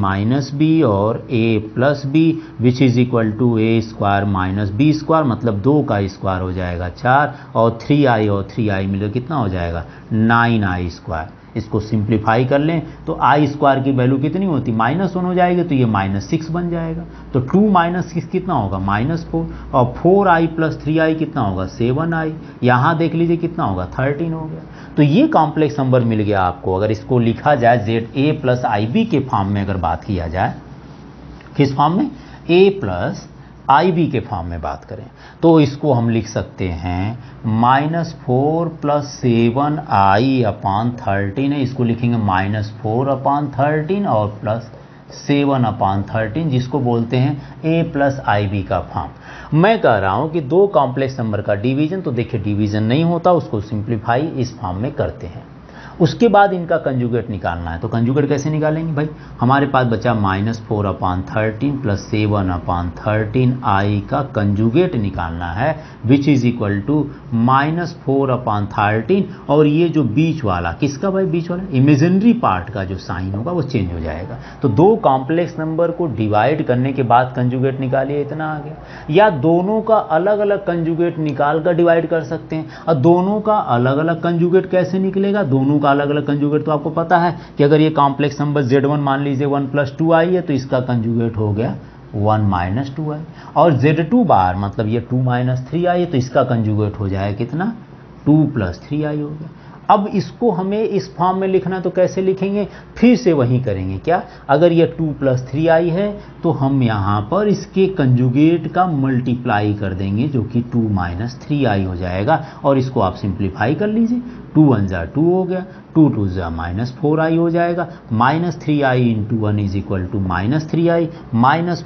b और a + b which is equal to a² - b², मतलब 2 का स्क्वायर हो जाएगा 4, और 3i और 3i मिलकर कितना हो जाएगा 9i²। इसको सिंप्लीफाई कर लें तो i² की वैल्यू कितनी होती, -1 हो जाएगी, तो ये -6 बन जाएगा। तो 2 - 6 कितना होगा -4, और 4i + 3i कितना होगा 7i। यहाँ देख लीजिए कितना होगा 13 हो गया। तो ये कॉम्प्लेक्स नंबर मिल गया आपको। अगर इसको लिखा जाए ZA + IB के फॉर्म में अगर बात किया जाए, किस फॉर्म में, A + IB के फॉर्म में बात करें, तो इसको हम लिख सकते हैं -4 + 7i/13 है, इसको लिखेंगे -4/13 और प्लस 7/13, जिसको बोलते हैं A + IB का फॉर्म। मैं कह रहा हूं कि दो कॉम्प्लेक्स नंबर का डिवीज़न, तो देखिए डिवीज़न नहीं होता, उसको सिंप्लीफाई इस फॉर्म में करते हैं। उसके बाद इनका कंजुगेट निकालना है। तो कंजुगेट कैसे निकालेंगे भाई, हमारे पास बचा -4/13 + 7/13i का कंजुगेट निकालना है, विच इज़ इक्वल टू -4/13, और ये जो बीच वाला किसका भाई, बीच वाला इमेजिनरी पार्ट का जो साइन होगा वो चेंज हो जाएगा। तो दो कॉम्प्लेक्स नंबर को डिवाइड करने के बाद कंजुगेट निकालिए, इतना आ गया। या दोनों का अलग अलग कंजुगेट निकाल कर डिवाइड कर सकते हैं। और दोनों का अलग अलग कंजुगेट कैसे निकलेगा, दोनों का अलग अलग कंजुगेट तो आपको पता है कि अगर ये कॉम्प्लेक्स नंबर Z1 मान लीजिए 1 + 2i है, तो इसका कंजुगेट हो गया 1 - 2i, और Z2 बार मतलब ये 2 - 3i है, तो इसका कंजुगेट हो जाएगा कितना 2 + 3i हो गया। अब इसको हमें इस फॉर्म में लिखना, तो कैसे लिखेंगे, फिर से वही करेंगे। क्या, अगर ये 2 + 3i है तो हम यहाँ पर इसके कंजुगेट का मल्टीप्लाई कर देंगे, जो कि 2 - 3i हो जाएगा, और इसको आप सिंप्लीफाई कर लीजिए। 2 × 1 = 2 हो गया, 2 × 2 = -4i हो जाएगा, -3i × 1 is equal to -3i, minus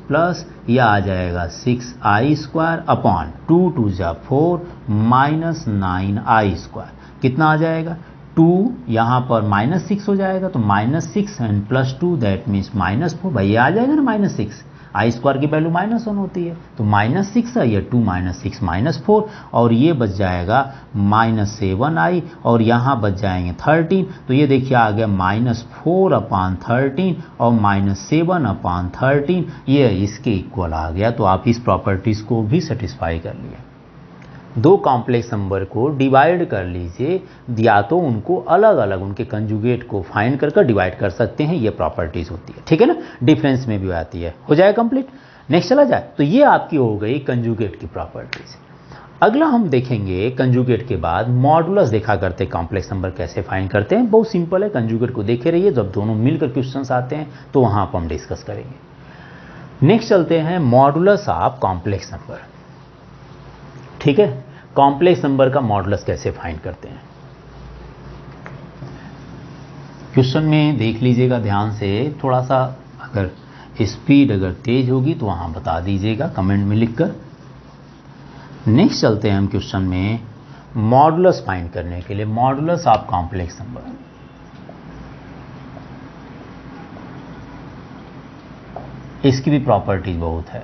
plus यह आ जाएगा 6i² अपॉन 2 × 2 = 4 -9i²। कितना आ जाएगा 2, यहाँ पर -6 हो जाएगा, तो -6 एंड +2 दैट मीन्स -4, भाई ये आ जाएगा ना -6, i² की वैल्यू -1 होती है, तो -6 है, ये 2 - 6 -4, और ये बच जाएगा -7i, और यहाँ बच जाएंगे 13। तो ये देखिए आ गया -4/13 और -7/13, ये इसके इक्वल आ गया। तो आप इस प्रॉपर्टीज़ को भी सेटिस्फाई कर लिए। दो कॉम्प्लेक्स नंबर को डिवाइड कर लीजिए, या तो उनको अलग अलग उनके कंजुगेट को फाइंड कर डिवाइड कर सकते हैं, ये प्रॉपर्टीज़ होती है, ठीक है ना। डिफरेंस में भी आती है। हो जाए कंप्लीट, नेक्स्ट चला जाए। तो ये आपकी हो गई कंजुगेट की प्रॉपर्टीज़। अगला हम देखेंगे कंजुगेट के बाद मॉडुलस देखा करते, कॉम्प्लेक्स नंबर कैसे फाइंड करते हैं। बहुत सिंपल है, कंजुगेट को देखे रहिए, जब दोनों मिलकर क्वेश्चंस आते हैं तो वहाँ पर हम डिस्कस करेंगे। नेक्स्ट चलते हैं मॉडुलस ऑफ कॉम्प्लेक्स नंबर, ठीक है। कॉम्प्लेक्स नंबर का मॉडुलस कैसे फाइंड करते हैं। क्वेश्चन में देख लीजिएगा ध्यान से, थोड़ा सा अगर स्पीड अगर तेज होगी तो वहाँ बता दीजिएगा कमेंट में लिखकर। नेक्स्ट चलते हैं हम क्वेश्चन में मॉडुलस फाइंड करने के लिए, मॉडुलस ऑफ कॉम्प्लेक्स नंबर। इसकी भी प्रॉपर्टीज बहुत है।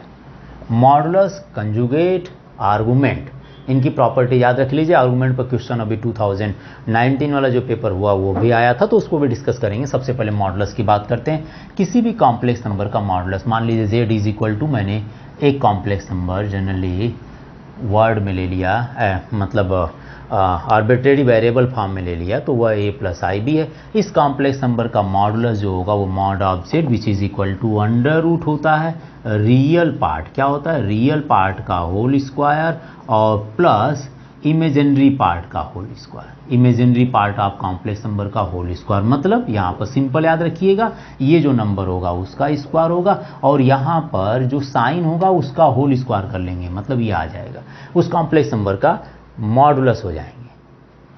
मॉडुलस, कंजुगेट, आर्गुमेंट, इनकी प्रॉपर्टी याद रख लीजिए। आर्गुमेंट पर क्वेश्चन अभी 2019 वाला जो पेपर हुआ वो भी आया था, तो उसको भी डिस्कस करेंगे। सबसे पहले मॉडुलस की बात करते हैं। किसी भी कॉम्प्लेक्स नंबर का मॉडुलस, मान लीजिए z इज इक्वल टू, मैंने एक कॉम्प्लेक्स नंबर जनरली वर्ड में ले लिया, मतलब आर्बिट्रेरी वेरिएबल फॉर्म में ले लिया, तो वह a प्लस आई बी है। इस कॉम्प्लेक्स नंबर का मॉडुलस जो होगा वो mod of z which is equal to under root होता है रियल पार्ट, क्या होता है, रियल पार्ट का होल स्क्वायर और प्लस इमेजिनरी पार्ट का whole square, imaginary part of complex number का होल स्क्वायर। मतलब यहाँ पर सिंपल याद रखिएगा, ये जो नंबर होगा उसका स्क्वायर होगा और यहाँ पर जो साइन होगा उसका होल स्क्वायर कर लेंगे, मतलब ये आ जाएगा, उस कॉम्प्लेक्स नंबर का मॉडुलस हो जाएंगे।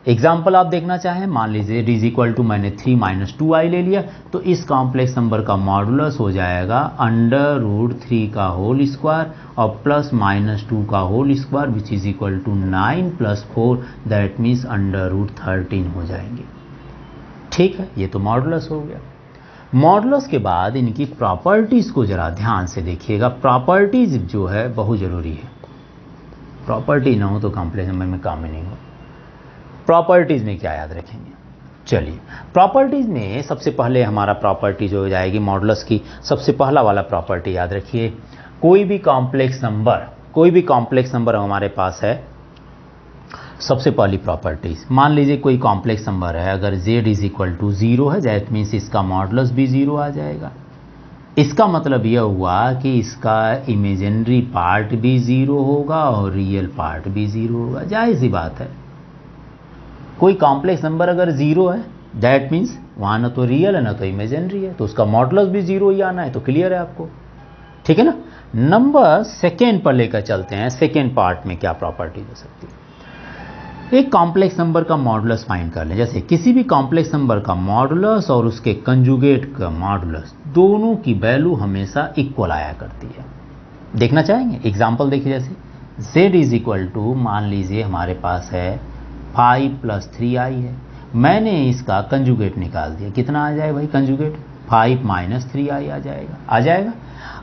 एग्जाम्पल आप देखना चाहें, मान लीजिए d इज इक्वल टू मैंने 3 माइनस 2i ले लिया, तो इस कॉम्प्लेक्स नंबर का मॉडुलस हो जाएगा अंडर रूट 3 का होल स्क्वायर और प्लस माइनस 2 का whole square which is equal to 9 plus 4, that means under root 13 हो जाएंगे। ठीक है, ये तो मॉडुलस हो गया। मॉडुलस के बाद इनकी प्रॉपर्टीज को जरा ध्यान से देखिएगा। प्रॉपर्टीज जो है बहुत जरूरी है, प्रॉपर्टी ना हो तो कॉम्प्लेक्स नंबर में काम ही नहीं हो। प्रॉपर्टीज में क्या याद रखेंगे, चलिए प्रॉपर्टीज में सबसे पहले हमारा प्रॉपर्टीज हो जाएगी मॉडुलस की। सबसे पहला वाला प्रॉपर्टी याद रखिए, कोई भी कॉम्प्लेक्स नंबर हमारे पास है, सबसे पहली प्रॉपर्टीज, मान लीजिए कोई कॉम्प्लेक्स नंबर है, अगर z इज इक्वल टू 0 है, दैट मीन्स इसका मॉडुलस भी 0 आ जाएगा। इसका मतलब यह हुआ कि इसका इमेजिनरी पार्ट भी 0 होगा और रियल पार्ट भी 0 होगा। जाहिर सी बात है, कोई कॉम्प्लेक्स नंबर अगर 0 है, दैट मीन्स वहाँ ना तो रियल है ना तो इमेजिनरी है, तो उसका मॉडुलस भी 0 ही आना है, तो क्लियर है आपको, ठीक है ना। नंबर सेकेंड पर लेकर चलते हैं, सेकेंड पार्ट में क्या प्रॉपर्टी हो सकती है। एक कॉम्प्लेक्स नंबर का मॉडुलस फाइंड कर लें। जैसे किसी भी कॉम्प्लेक्स नंबर का मॉडुलस और उसके कंजुगेट का मॉडुलस, दोनों की वैल्यू हमेशा इक्वल आया करती है। देखना चाहेंगे एग्जाम्पल देखिए, जैसे z इज इक्वल टू, मान लीजिए हमारे पास है 5 प्लस 3i है, मैंने इसका कंजुगेट निकाल दिया, कितना आ जाएगा भाई कंजुगेट, 5 माइनस 3i आ जाएगा।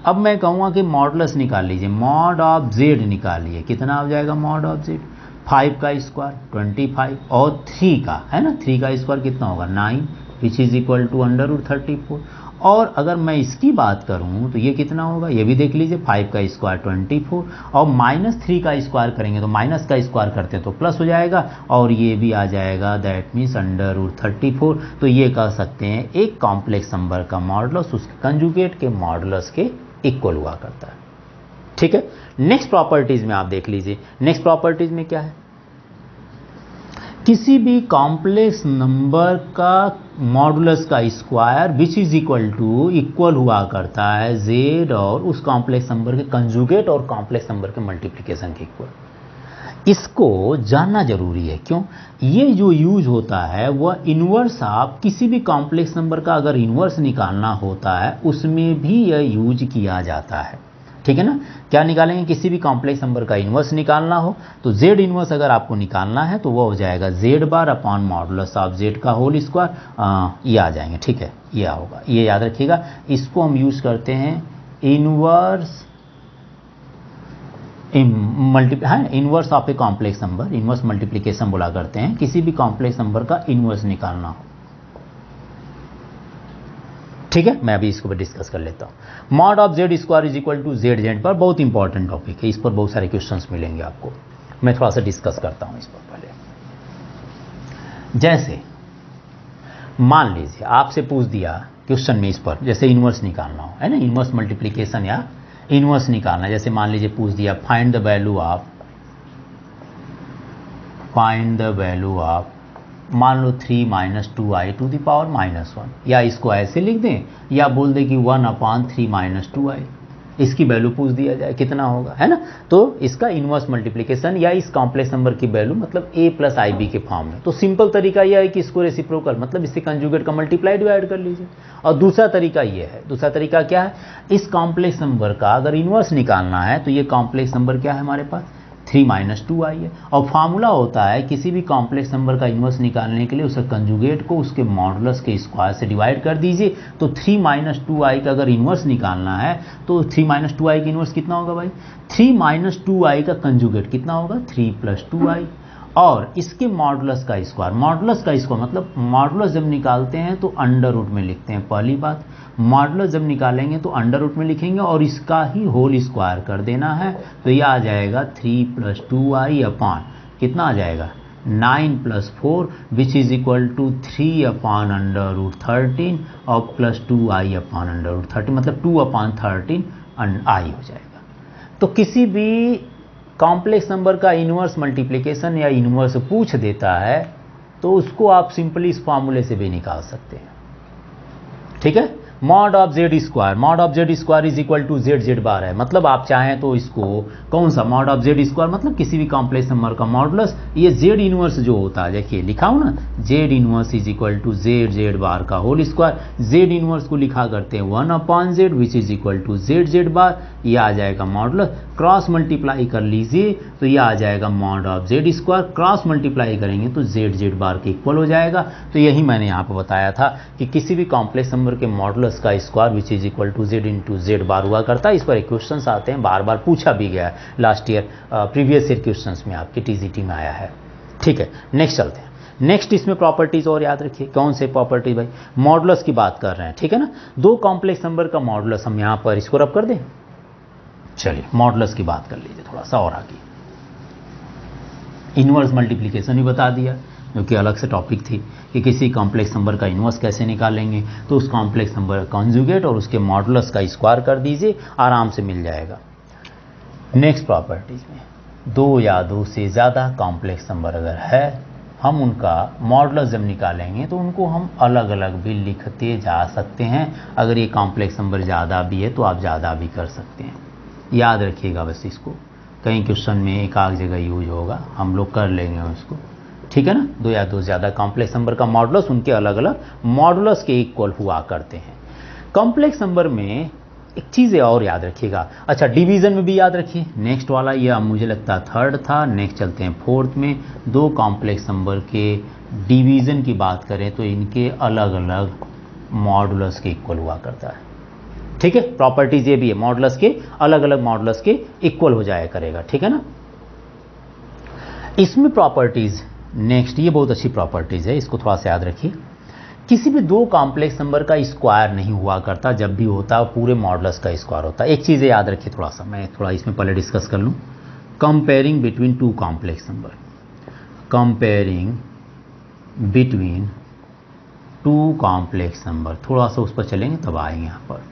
अब मैं कहूँगा कि मॉडुलस निकाल लीजिए, मॉड ऑफ z निकालिए, कितना आ जाएगा मॉड ऑफ z, 5 का स्क्वायर 25 और 3 का है ना, 3 का स्क्वायर कितना होगा 9 which is equal to under root 34। और अगर मैं इसकी बात करूं तो ये कितना होगा, ये भी देख लीजिए, 5 का स्क्वायर 24 और माइनस 3 का स्क्वायर करेंगे तो माइनस का स्क्वायर करते तो प्लस हो जाएगा और ये भी आ जाएगा, दैट मीन्स अंडर रूट 34। तो ये कह सकते हैं एक कॉम्प्लेक्स नंबर का मॉडुलस उसके कंजुगेट के मॉडुलस के इक्वल हुआ करता है। ठीक है, नेक्स्ट प्रॉपर्टीज में आप देख लीजिए, नेक्स्ट प्रॉपर्टीज में क्या है, किसी भी कॉम्प्लेक्स नंबर का मॉडुलस का स्क्वायर विच इज इक्वल हुआ करता है z और उस कॉम्प्लेक्स नंबर के कंजुगेट और कॉम्प्लेक्स नंबर के मल्टीप्लिकेशन के इक्वल। इसको जानना जरूरी है, क्यों, ये जो यूज होता है वह इन्वर्स ऑफ किसी भी कॉम्प्लेक्स नंबर का अगर इन्वर्स निकालना होता है उसमें भी यह यूज किया जाता है। ठीक है ना, क्या निकालेंगे, किसी भी कॉम्प्लेक्स नंबर का इन्वर्स निकालना हो तो z इन्वर्स अगर आपको निकालना है तो वो हो जाएगा z bar upon modulus of z का होल स्क्वायर, ये आ जाएंगे। ठीक है, ये होगा, ये याद रखिएगा। इसको हम यूज करते हैं inverse inverse of a complex number, inverse multiplication बोला करते हैं, किसी भी कॉम्प्लेक्स नंबर का इन्वर्स निकालना हो। ठीक है, मैं अभी इसको भी डिस्कस कर लेता हूँ। Mod of z square is equal to z पर बहुत इंपॉर्टेंट टॉपिक है, इस पर बहुत सारे क्वेश्चंस मिलेंगे आपको, मैं थोड़ा सा डिस्कस करता हूँ इस पर पहले। जैसे मान लीजिए आपसे पूछ दिया क्वेश्चन में इस पर, जैसे इन्वर्स निकालना हो, है ना, इन्वर्स मल्टीप्लिकेशन या इन्वर्स निकालना, जैसे मान लीजिए पूछ दिया फाइंड द वैल्यू ऑफ मान लो 3 minus 2i to the power -1, या इसको ऐसे लिख दें या बोल दें कि 1/3 माइनस 2i, इसकी वैल्यू पूछ दिया जाए कितना होगा, है ना। तो इसका इनवर्स मल्टीप्लिकेशन या इस कॉम्प्लेक्स नंबर की वैल्यू मतलब a प्लस आई बी के फॉर्म में। तो सिंपल तरीका यह है कि इसको रेसिप्रोकल मतलब इससे कंजुगेट का मल्टीप्लाई डिवाइड कर लीजिए। और दूसरा तरीका ये है, दूसरा तरीका क्या है, इस कॉम्प्लेक्स नंबर का अगर इनवर्स निकालना है तो ये कॉम्प्लेक्स नंबर क्या है हमारे पास 3 - 2i है। और फार्मूला होता है किसी भी कॉम्प्लेक्स नंबर का इनवर्स निकालने के लिए उसके कंजुगेट को उसके मॉडुलस के स्क्वायर से डिवाइड कर दीजिए। तो 3 - 2i का अगर इनवर्स निकालना है तो 3 - 2i का इनवर्स कितना होगा भाई, 3 - 2i का कंजुगेट कितना होगा 3 + 2i, और इसके मॉडुलस का स्क्वायर, मॉडुलस का स्क्वायर मतलब मॉडुलस जब निकालते हैं तो अंडर रूट में लिखते हैं। पहली बात, मॉडुलस जब निकालेंगे तो अंडर रूट में लिखेंगे और इसका ही होल स्क्वायर कर देना है। तो यह आ जाएगा 3 + 2i अपॉन कितना आ जाएगा 9 + 4 which is equal to 3 upon under root 13 और plus 2i upon under root 13 मतलब 2 अपॉन 13 i हो जाएगा। तो किसी भी कॉम्प्लेक्स नंबर का इनवर्स मल्टीप्लिकेशन या इनवर्स पूछ देता है तो उसको आप सिंपली इस फार्मूले से भी निकाल सकते हैं, ठीक है। Mod of z square is equal to z z bar है, मतलब आप चाहें तो इसको कौन सा मॉड ऑफ जेड स्क्वायर मतलब किसी भी कॉम्प्लेक्स नंबर का मॉडुलस, ये जेड इनवर्स जो होता है देखिए लिखा हूं ना, z inverse is equal to z z bar का होल स्क्वायर। जेड इनवर्स को लिखा करते हैं 1/z which is equal to z z bar, ये आ जाएगा मॉडुलस। क्रॉस मल्टीप्लाई कर लीजिए तो ये आ जाएगा mod of z square, cross multiply करेंगे तो जेड जेड बार के इक्वल हो जाएगा। तो यही मैंने यहाँ पर बताया था कि किसी भी कॉम्प्लेक्स नंबर के मॉडुलस का square which is equal to z into z bar हुआ करता है। इस पर क्वेश्चंस आते हैं, बार बार पूछा भी गया है last year previous year questions में आपके टीजीटी में आया है, ठीक है। नेक्स्ट चलते हैं। नेक्स्ट इसमें प्रॉपर्टीज और याद रखिए, कौन से प्रॉपर्टी भाई, मॉडुलस की बात कर रहे हैं, ठीक है ना। दो कॉम्प्लेक्स नंबर का मॉडुलस हम यहाँ पर इसको रब कर दें, चलिए मॉडुलस की बात कर लीजिए थोड़ा सा और आगे। इनवर्स मल्टीप्लिकेशन ही बता दिया जो कि अलग से टॉपिक थी कि किसी कॉम्प्लेक्स नंबर का इनवर्स कैसे निकालेंगे, तो उस कॉम्प्लेक्स नंबर का कॉन्जुगेट और उसके मॉडुलस का स्क्वायर कर दीजिए, आराम से मिल जाएगा। नेक्स्ट प्रॉपर्टीज में दो या दो से ज़्यादा कॉम्प्लेक्स नंबर अगर है, हम उनका मॉडुलस जब निकालेंगे तो उनको हम अलग अलग भी लिखते जा सकते हैं। अगर ये कॉम्प्लेक्स नंबर ज़्यादा भी है तो आप ज़्यादा भी कर सकते हैं, याद रखिएगा बस इसको, कहीं क्वेश्चन में एक आध जगह यूज होगा, हम लोग कर लेंगे उसको, ठीक है ना। दो या दो ज़्यादा कॉम्प्लेक्स नंबर का मॉडुलस उनके अलग अलग मॉडुलस के इक्वल हुआ करते हैं। कॉम्प्लेक्स नंबर में एक चीज़ और याद रखिएगा, अच्छा डिवीज़न में भी याद रखिए। नेक्स्ट वाला ये मुझे लगता है थर्ड था, नेक्स्ट चलते हैं फोर्थ में। दो कॉम्प्लेक्स नंबर के डिवीज़न की बात करें तो इनके अलग अलग मॉडुलस के इक्वल हुआ करता है, ठीक है। प्रॉपर्टीज ये भी है, मॉडुलस के अलग अलग मॉडुलस के इक्वल हो जाया करेगा, ठीक है ना। इसमें प्रॉपर्टीज नेक्स्ट, ये बहुत अच्छी प्रॉपर्टीज है, इसको थोड़ा सा याद रखिए। किसी भी दो कॉम्प्लेक्स नंबर का स्क्वायर नहीं हुआ करता, जब भी होता है पूरे मॉडुलस का स्क्वायर होता है। एक चीज़ याद रखिए, थोड़ा सा मैं थोड़ा इसमें पहले डिस्कस कर लूँ। Comparing between two complex number, comparing between two complex number, थोड़ा सा उस पर चलेंगे तब आएंगे यहाँ पर।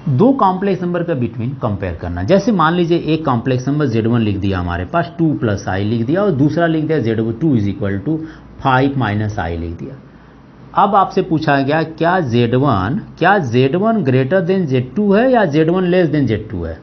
दो कॉम्प्लेक्स नंबर का बिटवीन कंपेयर करना, जैसे मान लीजिए एक कॉम्प्लेक्स नंबर Z1 लिख दिया हमारे पास, 2 + i लिख दिया, और दूसरा लिख दिया Z2 is equal to 5 - i लिख दिया। अब आपसे पूछा गया क्या Z1 ग्रेटर देन Z2 है या Z1 लेस देन Z2 है,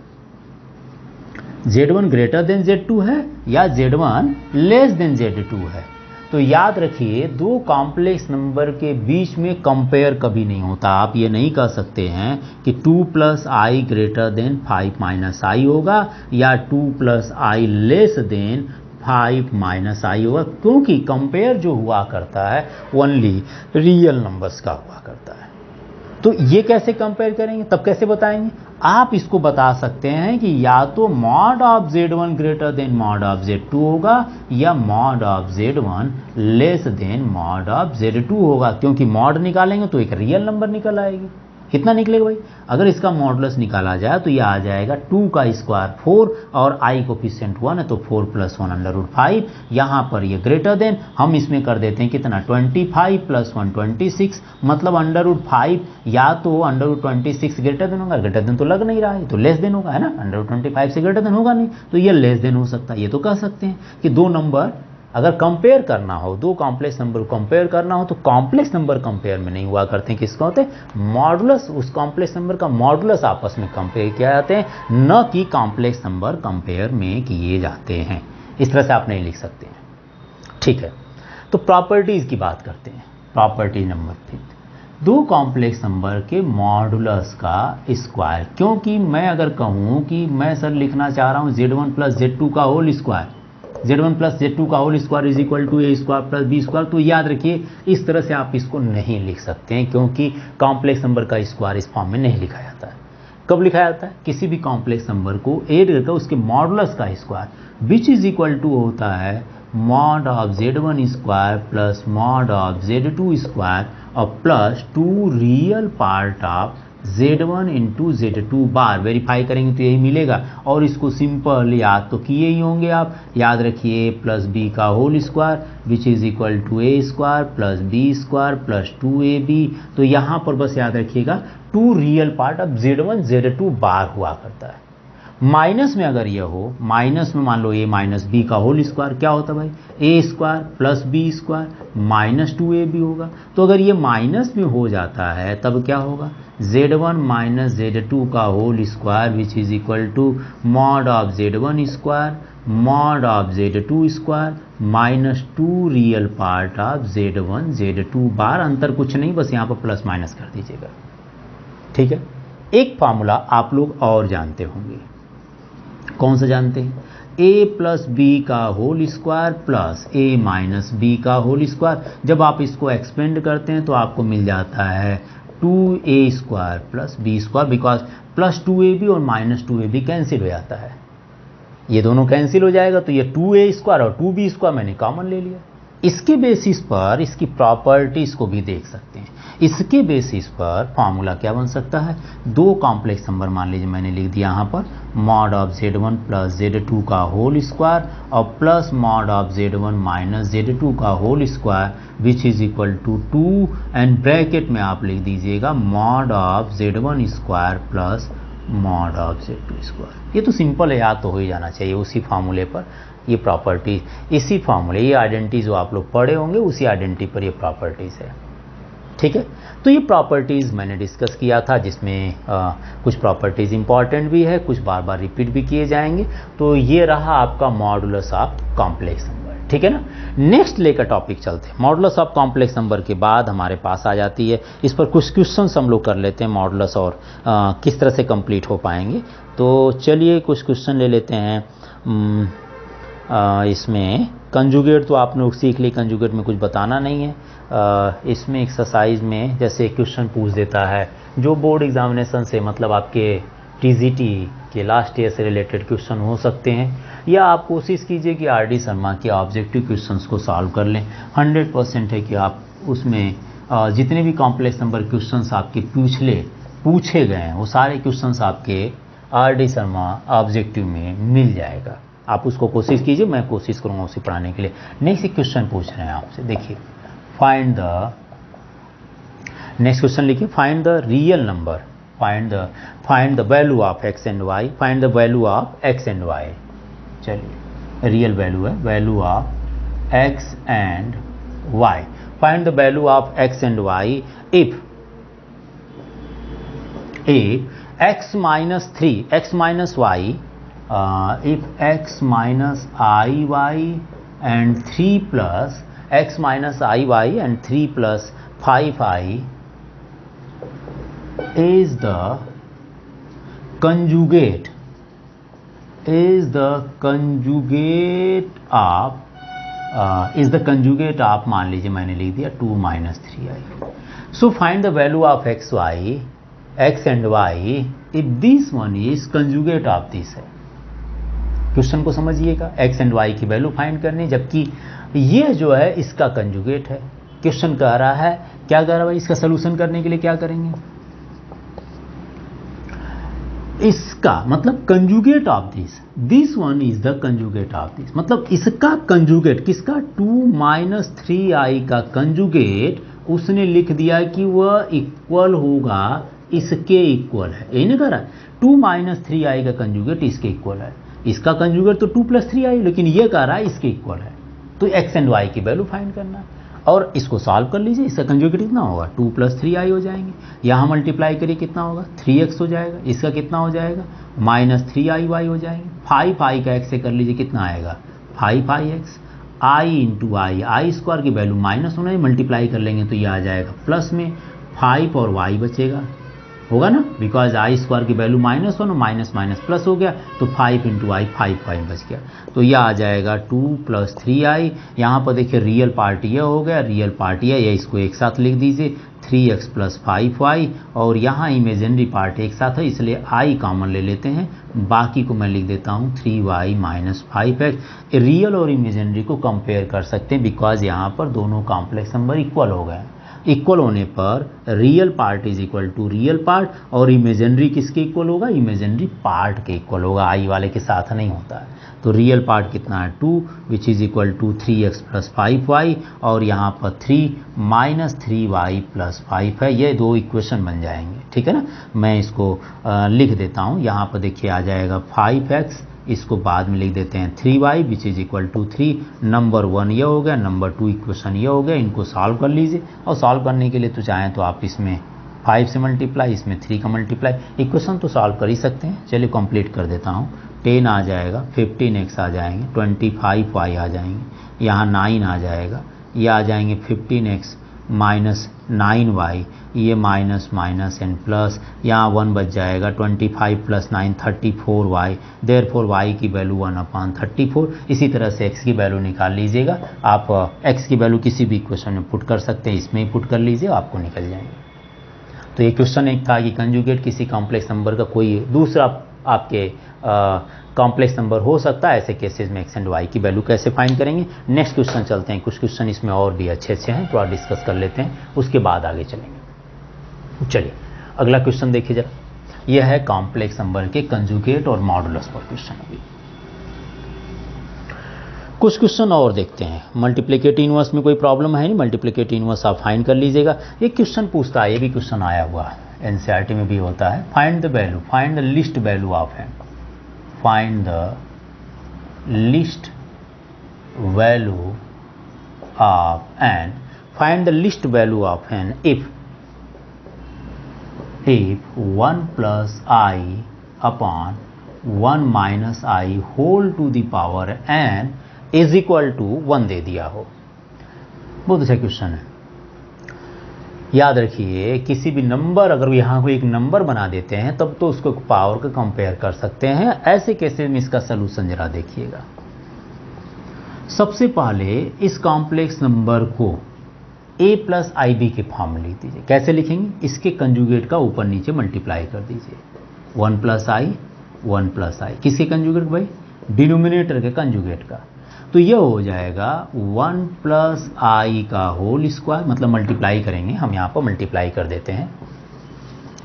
Z1 ग्रेटर देन Z2 है या Z1 लेस देन Z2 है। तो याद रखिए दो कॉम्प्लेक्स नंबर के बीच में कंपेयर कभी नहीं होता। आप ये नहीं कह सकते हैं कि 2 + i ग्रेटर देन 5 - i होगा या 2 + i लेस देन 5 - i होगा, क्योंकि कंपेयर जो हुआ करता है ओनली रियल नंबर्स का हुआ करता है। तो ये कैसे कंपेयर करेंगे, तब कैसे बताएंगे, आप इसको बता सकते हैं कि या तो mod of Z1 greater than mod of Z2 होगा या mod of Z1 less than mod of Z2 होगा, क्योंकि मॉड निकालेंगे तो एक रियल नंबर निकल आएगी। कितना निकलेगा भाई, अगर इसका मॉडुलस निकाला जाए तो ये आ जाएगा 2 का स्क्वायर 4 और i कोफिशिएंट 1 है तो 4 + 1 √5। यहाँ पर ये ग्रेटर देन हम इसमें कर देते हैं कितना 25 + 1 26, मतलब √5 या तो √26 ग्रेटर देन होगा, ग्रेटर देन तो लग नहीं रहा है तो लेस देन होगा, है ना। √25 से ग्रेटर देन होगा नहीं तो ये लेस देन हो सकता है। ये तो कह सकते हैं कि दो नंबर अगर कंपेयर करना हो, दो कॉम्प्लेक्स नंबर को कंपेयर करना हो तो कॉम्प्लेक्स नंबर कंपेयर में नहीं हुआ करते हैं, किसका होते हैं, मॉडुलस, उस कॉम्प्लेक्स नंबर का मॉडुलस आपस में कंपेयर किया जाते हैं, न कि कॉम्प्लेक्स नंबर कंपेयर में किए जाते हैं। इस तरह से आप नहीं लिख सकते हैं, ठीक है। तो प्रॉपर्टीज की बात करते हैं। प्रॉपर्टी नंबर 3, दो कॉम्प्लेक्स नंबर के मॉडुलस का स्क्वायर, क्योंकि मैं अगर कहूँ कि मैं सर लिखना चाह रहा हूँ Z1 प्लस Z2 का whole square, Z1 plus Z2 का whole square is equal to A square plus B square, तो याद रखिए इस तरह से आप इसको नहीं लिख सकते हैं, क्योंकि कॉम्प्लेक्स नंबर का स्क्वायर इस फॉर्म में नहीं लिखा जाता है। कब लिखा जाता है, किसी भी कॉम्प्लेक्स नंबर को ऐड करके उसके मॉडुलस का square which is equal to होता है mod of Z1 square plus mod of Z2 square और plus 2 real part of Z1 into Z2 bar. Verify करेंगे तो यही मिलेगा, और इसको सिंपल याद तो किए ही होंगे आप, याद रखिए प्लस B का whole square which is equal to A square plus B square plus 2AB। तो यहाँ पर बस याद रखिएगा 2 real part of Z1 Z2 बार हुआ करता है। माइनस में अगर ये हो, माइनस में मान लो A माइनस बी का होल स्क्वायर, क्या होता है भाई, A square plus B square minus 2AB होगा। तो अगर ये माइनस में हो जाता है तब क्या होगा, Z1 माइनस Z2 का whole square which is equal to mod of Z1 square mod of Z2 square minus 2 real part of Z1 Z2 bar. अंतर कुछ नहीं, बस यहाँ पर प्लस माइनस कर दीजिएगा, ठीक है। एक फार्मूला आप लोग और जानते होंगे, कौन सा जानते हैं, A प्लस बी का whole square plus A minus B का होल स्क्वायर। जब आप इसको एक्सपेंड करते हैं तो आपको मिल जाता है 2A square plus B square, because plus 2AB और माइनस 2AB कैंसिल हो जाता है, ये दोनों कैंसिल हो जाएगा, तो ये 2A स्क्वायर और 2B स्क्वायर मैंने कॉमन ले लिया। इसके बेसिस पर इसकी प्रॉपर्टीज को भी देख सकते हैं। इसके बेसिस पर फॉर्मूला क्या बन सकता है, दो कॉम्प्लेक्स नंबर मान लीजिए मैंने लिख दिया यहाँ पर mod of Z1 plus Z2 का होल स्क्वायर और plus mod of Z1 minus Z2 का whole square which is equal to 2 and bracket में आप लिख दीजिएगा mod of Z1 square plus mod of Z2 square. ये तो सिंपल है, याद तो हो ही जाना चाहिए उसी फार्मूले पर। ये प्रॉपर्टी, इसी फार्मूले, ये आइडेंटिटी जो आप लोग पढ़े होंगे उसी आइडेंटिटी पर ये प्रॉपर्टीज़ है, ठीक है। तो ये प्रॉपर्टीज़ मैंने डिस्कस किया था, जिसमें कुछ प्रॉपर्टीज़ इंपॉर्टेंट भी है, कुछ बार बार रिपीट भी किए जाएंगे। तो ये रहा आपका मॉडुलस ऑफ कॉम्प्लेक्स नंबर, ठीक है ना। नेक्स्ट लेकर टॉपिक चलते हैं। मॉडुलस ऑफ कॉम्प्लेक्स नंबर के बाद हमारे पास आ जाती है, इस पर कुछ क्वेश्चंस हम लोग कर लेते हैं मॉडुलस और किस तरह से कंप्लीट हो पाएंगे। तो चलिए कुछ क्वेश्चन ले लेते हैं। इसमें कंजुगेट तो आपने लोग सीख ली, कंजुगेट में कुछ बताना नहीं है। इसमें एक्सरसाइज में जैसे क्वेश्चन पूछ देता है जो बोर्ड एग्जामिनेशन से, मतलब आपके टीजीटी के लास्ट ईयर से रिलेटेड क्वेश्चन हो सकते हैं, या आप कोशिश कीजिए कि आरडी शर्मा के ऑब्जेक्टिव क्वेश्चंस को सॉल्व कर लें। 100% है कि आप उसमें जितने भी कॉम्प्लेक्स नंबर क्वेश्चंस आपके पूछे गए हैं वो सारे क्वेश्चंस आपके आरडी शर्मा ऑब्जेक्टिव में मिल जाएगा। आप उसको कोशिश कीजिए, मैं कोशिश करूँगा उसे पढ़ाने के लिए। नेक्स्ट क्वेश्चन पूछ रहे हैं आपसे, देखिए फाइंड द, नेक्स्ट क्वेश्चन लिखिए find the real number, find the value of x and y, find the value of x and y। चलिए रियल वैल्यू है, value of x and y, find the value of x and y if x minus 3 x minus y if x minus iy and 3 plus x minus iy and 3 plus 5i is the conjugate of मान लीजिए मैंने लिख दिया 2 minus 3i। So find the value of x and y if this one is conjugate of this है। क्वेश्चन को समझिएगा, x एंड y की वैल्यू फाइंड करनी, जबकि ये जो है इसका कंजुगेट है। क्वेश्चन कह रहा है, क्या कह रहा है, इसका सलूशन करने के लिए क्या करेंगे, इसका मतलब conjugate of this one is the conjugate of this, मतलब इसका कंजुगेट किसका, 2 minus 3i का कंजुगेट उसने लिख दिया कि वह इक्वल होगा इसके इक्वल है, यही ना कह रहा है। 2 minus 3i का कंजुगेट इसके इक्वल है, इसका कंजुगेट तो 2 plus 3i, लेकिन ये कह रहा है इसके इक्वल है। तो x एंड y की वैल्यू फाइंड करना है और इसको सॉल्व कर लीजिए। इसका कंजुगेट कितना होगा 2 + 3i हो जाएंगे। यहाँ मल्टीप्लाई करिए कितना होगा 3x हो जाएगा। इसका कितना हो जाएगा -3iy हो जाएंगे। 5i का x से कर लीजिए कितना आएगा 5x। i into I square की वैल्यू माइनस होना है, मल्टीप्लाई कर लेंगे तो ये आ जाएगा प्लस में 5 और y बचेगा, होगा ना, बिकॉज आई स्क्वायर की वैल्यू माइनस हो ना, माइनस माइनस प्लस हो गया तो 5 इंटू आई 5 बच गया। तो यह आ जाएगा 2 + 3i। यहाँ पर देखिए रियल पार्ट ये हो गया, रियल पार्ट ये इसको एक साथ लिख दीजिए 3x + 5y और यहाँ इमेजिनरी पार्ट एक साथ है इसलिए i कॉमन ले लेते हैं, बाकी को मैं लिख देता हूँ 3y - 5x। रियल और इमेजिनरी को कंपेयर कर सकते हैं बिकॉज यहाँ पर दोनों कॉम्प्लेक्स नंबर इक्वल हो गए। इक्वल होने पर real part is equal to real part और इमेजिनरी किसके इक्वल होगा इमेजिनरी पार्ट के इक्वल होगा, आई वाले के साथ नहीं होता है। तो रियल पार्ट कितना है 2 which is equal to 3x + 5y और यहाँ पर 3 - 3y + 5 है। ये दो इक्वेशन बन जाएंगे, ठीक है ना। मैं इसको लिख देता हूँ। यहाँ पर देखिए आ जाएगा 5x, इसको बाद में लिख देते हैं 3y which is equal to 3। Number 1 ये हो गया, नंबर 2 इक्वेशन ये हो गया। इनको सॉल्व कर लीजिए और सॉल्व करने के लिए तो चाहें तो आप इसमें 5 से मल्टीप्लाई, इसमें 3 का मल्टीप्लाई, इक्वेशन तो सॉल्व कर ही सकते हैं। चलिए कंप्लीट कर देता हूँ। 10 आ जाएगा, 15x आ जाएंगे, 25y आ जाएंगे, यहाँ 9 आ जाएगा, ये आ जाएंगे 15x - 9y, ये माइनस माइनस एंड प्लस, यहाँ 1 बच जाएगा, 25 + 9 34y, देयरफॉर y की वैल्यू 1/34। इसी तरह से x की वैल्यू निकाल लीजिएगा। आप x की वैल्यू किसी भी इक्वेशन में पुट कर सकते हैं, इसमें ही पुट कर लीजिए आपको निकल जाएंगे। तो ये क्वेश्चन एक था कि कंजुगेट किसी कॉम्प्लेक्स नंबर का कोई दूसरा आपके कॉम्प्लेक्स नंबर हो सकता है, ऐसे केसेस में x एंड y की वैल्यू कैसे फाइंड करेंगे। नेक्स्ट क्वेश्चन चलते हैं, कुछ क्वेश्चन इसमें और भी अच्छे हैं, थोड़ा डिस्कस कर लेते हैं, उसके बाद आगे चलेंगे। चलिए अगला क्वेश्चन देखिए जरा। यह है कॉम्प्लेक्स नंबर के कंजुगेट और मॉडुलस पर क्वेश्चन। अभी कुछ क्वेश्चन और देखते हैं। मल्टीप्लिकेटिव इनवर्स में कोई प्रॉब्लम है नहीं, मल्टीप्लिकेटिव इनवर्स आप फाइंड कर लीजिएगा। एक क्वेश्चन पूछता है, ये भी क्वेश्चन आया हुआ है, एनसीईआरटी में भी होता है। Find the value, find the least value of n, find the least value of n, find the least value of n if 1 + i upon 1 - i whole to the power n is equal to 1 दे दिया हो। बहुत अच्छा क्वेश्चन है। याद रखिए किसी भी नंबर, अगर यहाँ को एक नंबर बना देते हैं तब तो उसको पावर का कंपेयर कर सकते हैं। ऐसे केसेस में इसका सलूशन जरा देखिएगा। सबसे पहले इस कॉम्प्लेक्स नंबर को a + ib के फॉर्म में लिख दीजिए। कैसे लिखेंगे, इसके कंजुगेट का ऊपर नीचे मल्टीप्लाई कर दीजिए। 1 + i, 1 + i, किसके कंजुगेट भाई, डिनोमिनेटर के कंजुगेट का। तो यह हो जाएगा 1 + i का होल स्क्वायर, मतलब मल्टीप्लाई करेंगे, हम यहाँ पर मल्टीप्लाई कर देते हैं,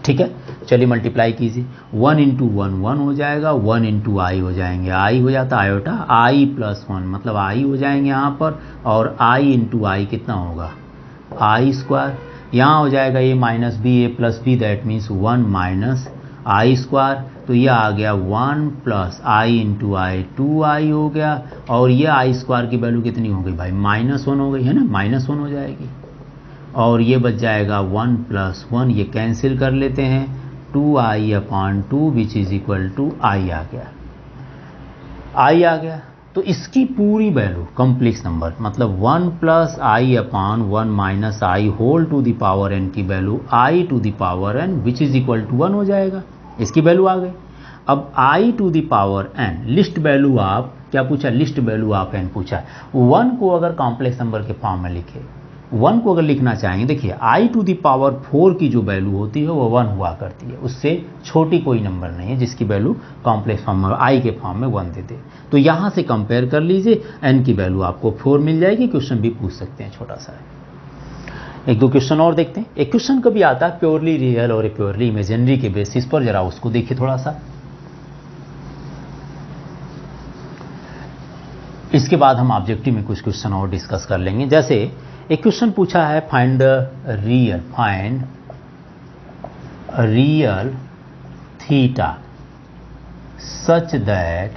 ठीक है। चलिए मल्टीप्लाई कीजिए, 1 × 1 1 हो जाएगा, 1 × i हो जाएंगे, i हो जाता है आयोटा, i + 1 मतलब i हो जाएंगे यहाँ पर, और i × i कितना होगा i²। यहाँ हो जाएगा a - b, a + b, that means 1 - i²। तो ये आ गया 1 + i × i 2i हो गया, और ये i² की वैल्यू कितनी हो गई भाई -1 हो गई है ना, -1 हो जाएगी। और ये बच जाएगा 1 + 1, ये कैंसिल कर लेते हैं, 2i/2 which is equal to i आ गया, i आ गया। तो इसकी पूरी वैल्यू कॉम्प्लेक्स नंबर मतलब 1 + i/1 - i whole to the power n की value i to the power n which is equal to 1 हो जाएगा। इसकी वैल्यू आ गई। अब i to the power n, least value आप क्या पूछा, लिस्ट वैल्यू ऑफ n पूछा। 1 को अगर कॉम्प्लेक्स नंबर के फॉर्म में लिखे, 1 को अगर लिखना चाहेंगे, देखिए i टू द पावर 4 की जो वैल्यू होती है वो 1 हुआ करती है, उससे छोटी कोई नंबर नहीं है जिसकी वैल्यू कॉम्प्लेक्स फॉर्म में i के फॉर्म में 1 दे दे। तो यहाँ से कंपेयर कर लीजिए, n की वैल्यू आपको 4 मिल जाएगी। क्वेश्चन भी पूछ सकते हैं छोटा सा है। एक दो क्वेश्चन और देखते हैं। एक क्वेश्चन कभी आता है प्योरली रियल और प्योरली इमेजिनरी के बेसिस पर, जरा उसको देखिए थोड़ा सा। इसके बाद हम ऑब्जेक्टिव में कुछ क्वेश्चन और डिस्कस कर लेंगे। जैसे एक क्वेश्चन पूछा है, find real theta such that,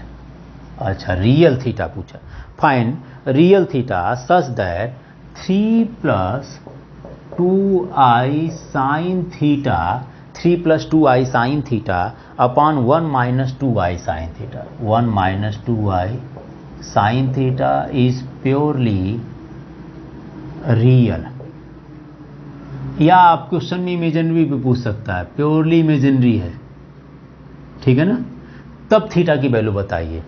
अच्छा रियल थीटा पूछा, find real theta such that 3 plus 2i sine theta 3 plus 2i sign theta upon 1 minus 2i sine theta 1 minus 2i sign theta is purely real. या आप क्वेश्चन में इमेजिनरी भी पूछ सकता है, प्योरली इमेजिनरी है, ठीक है ना, तब थीटा की वैल्यू बताइए।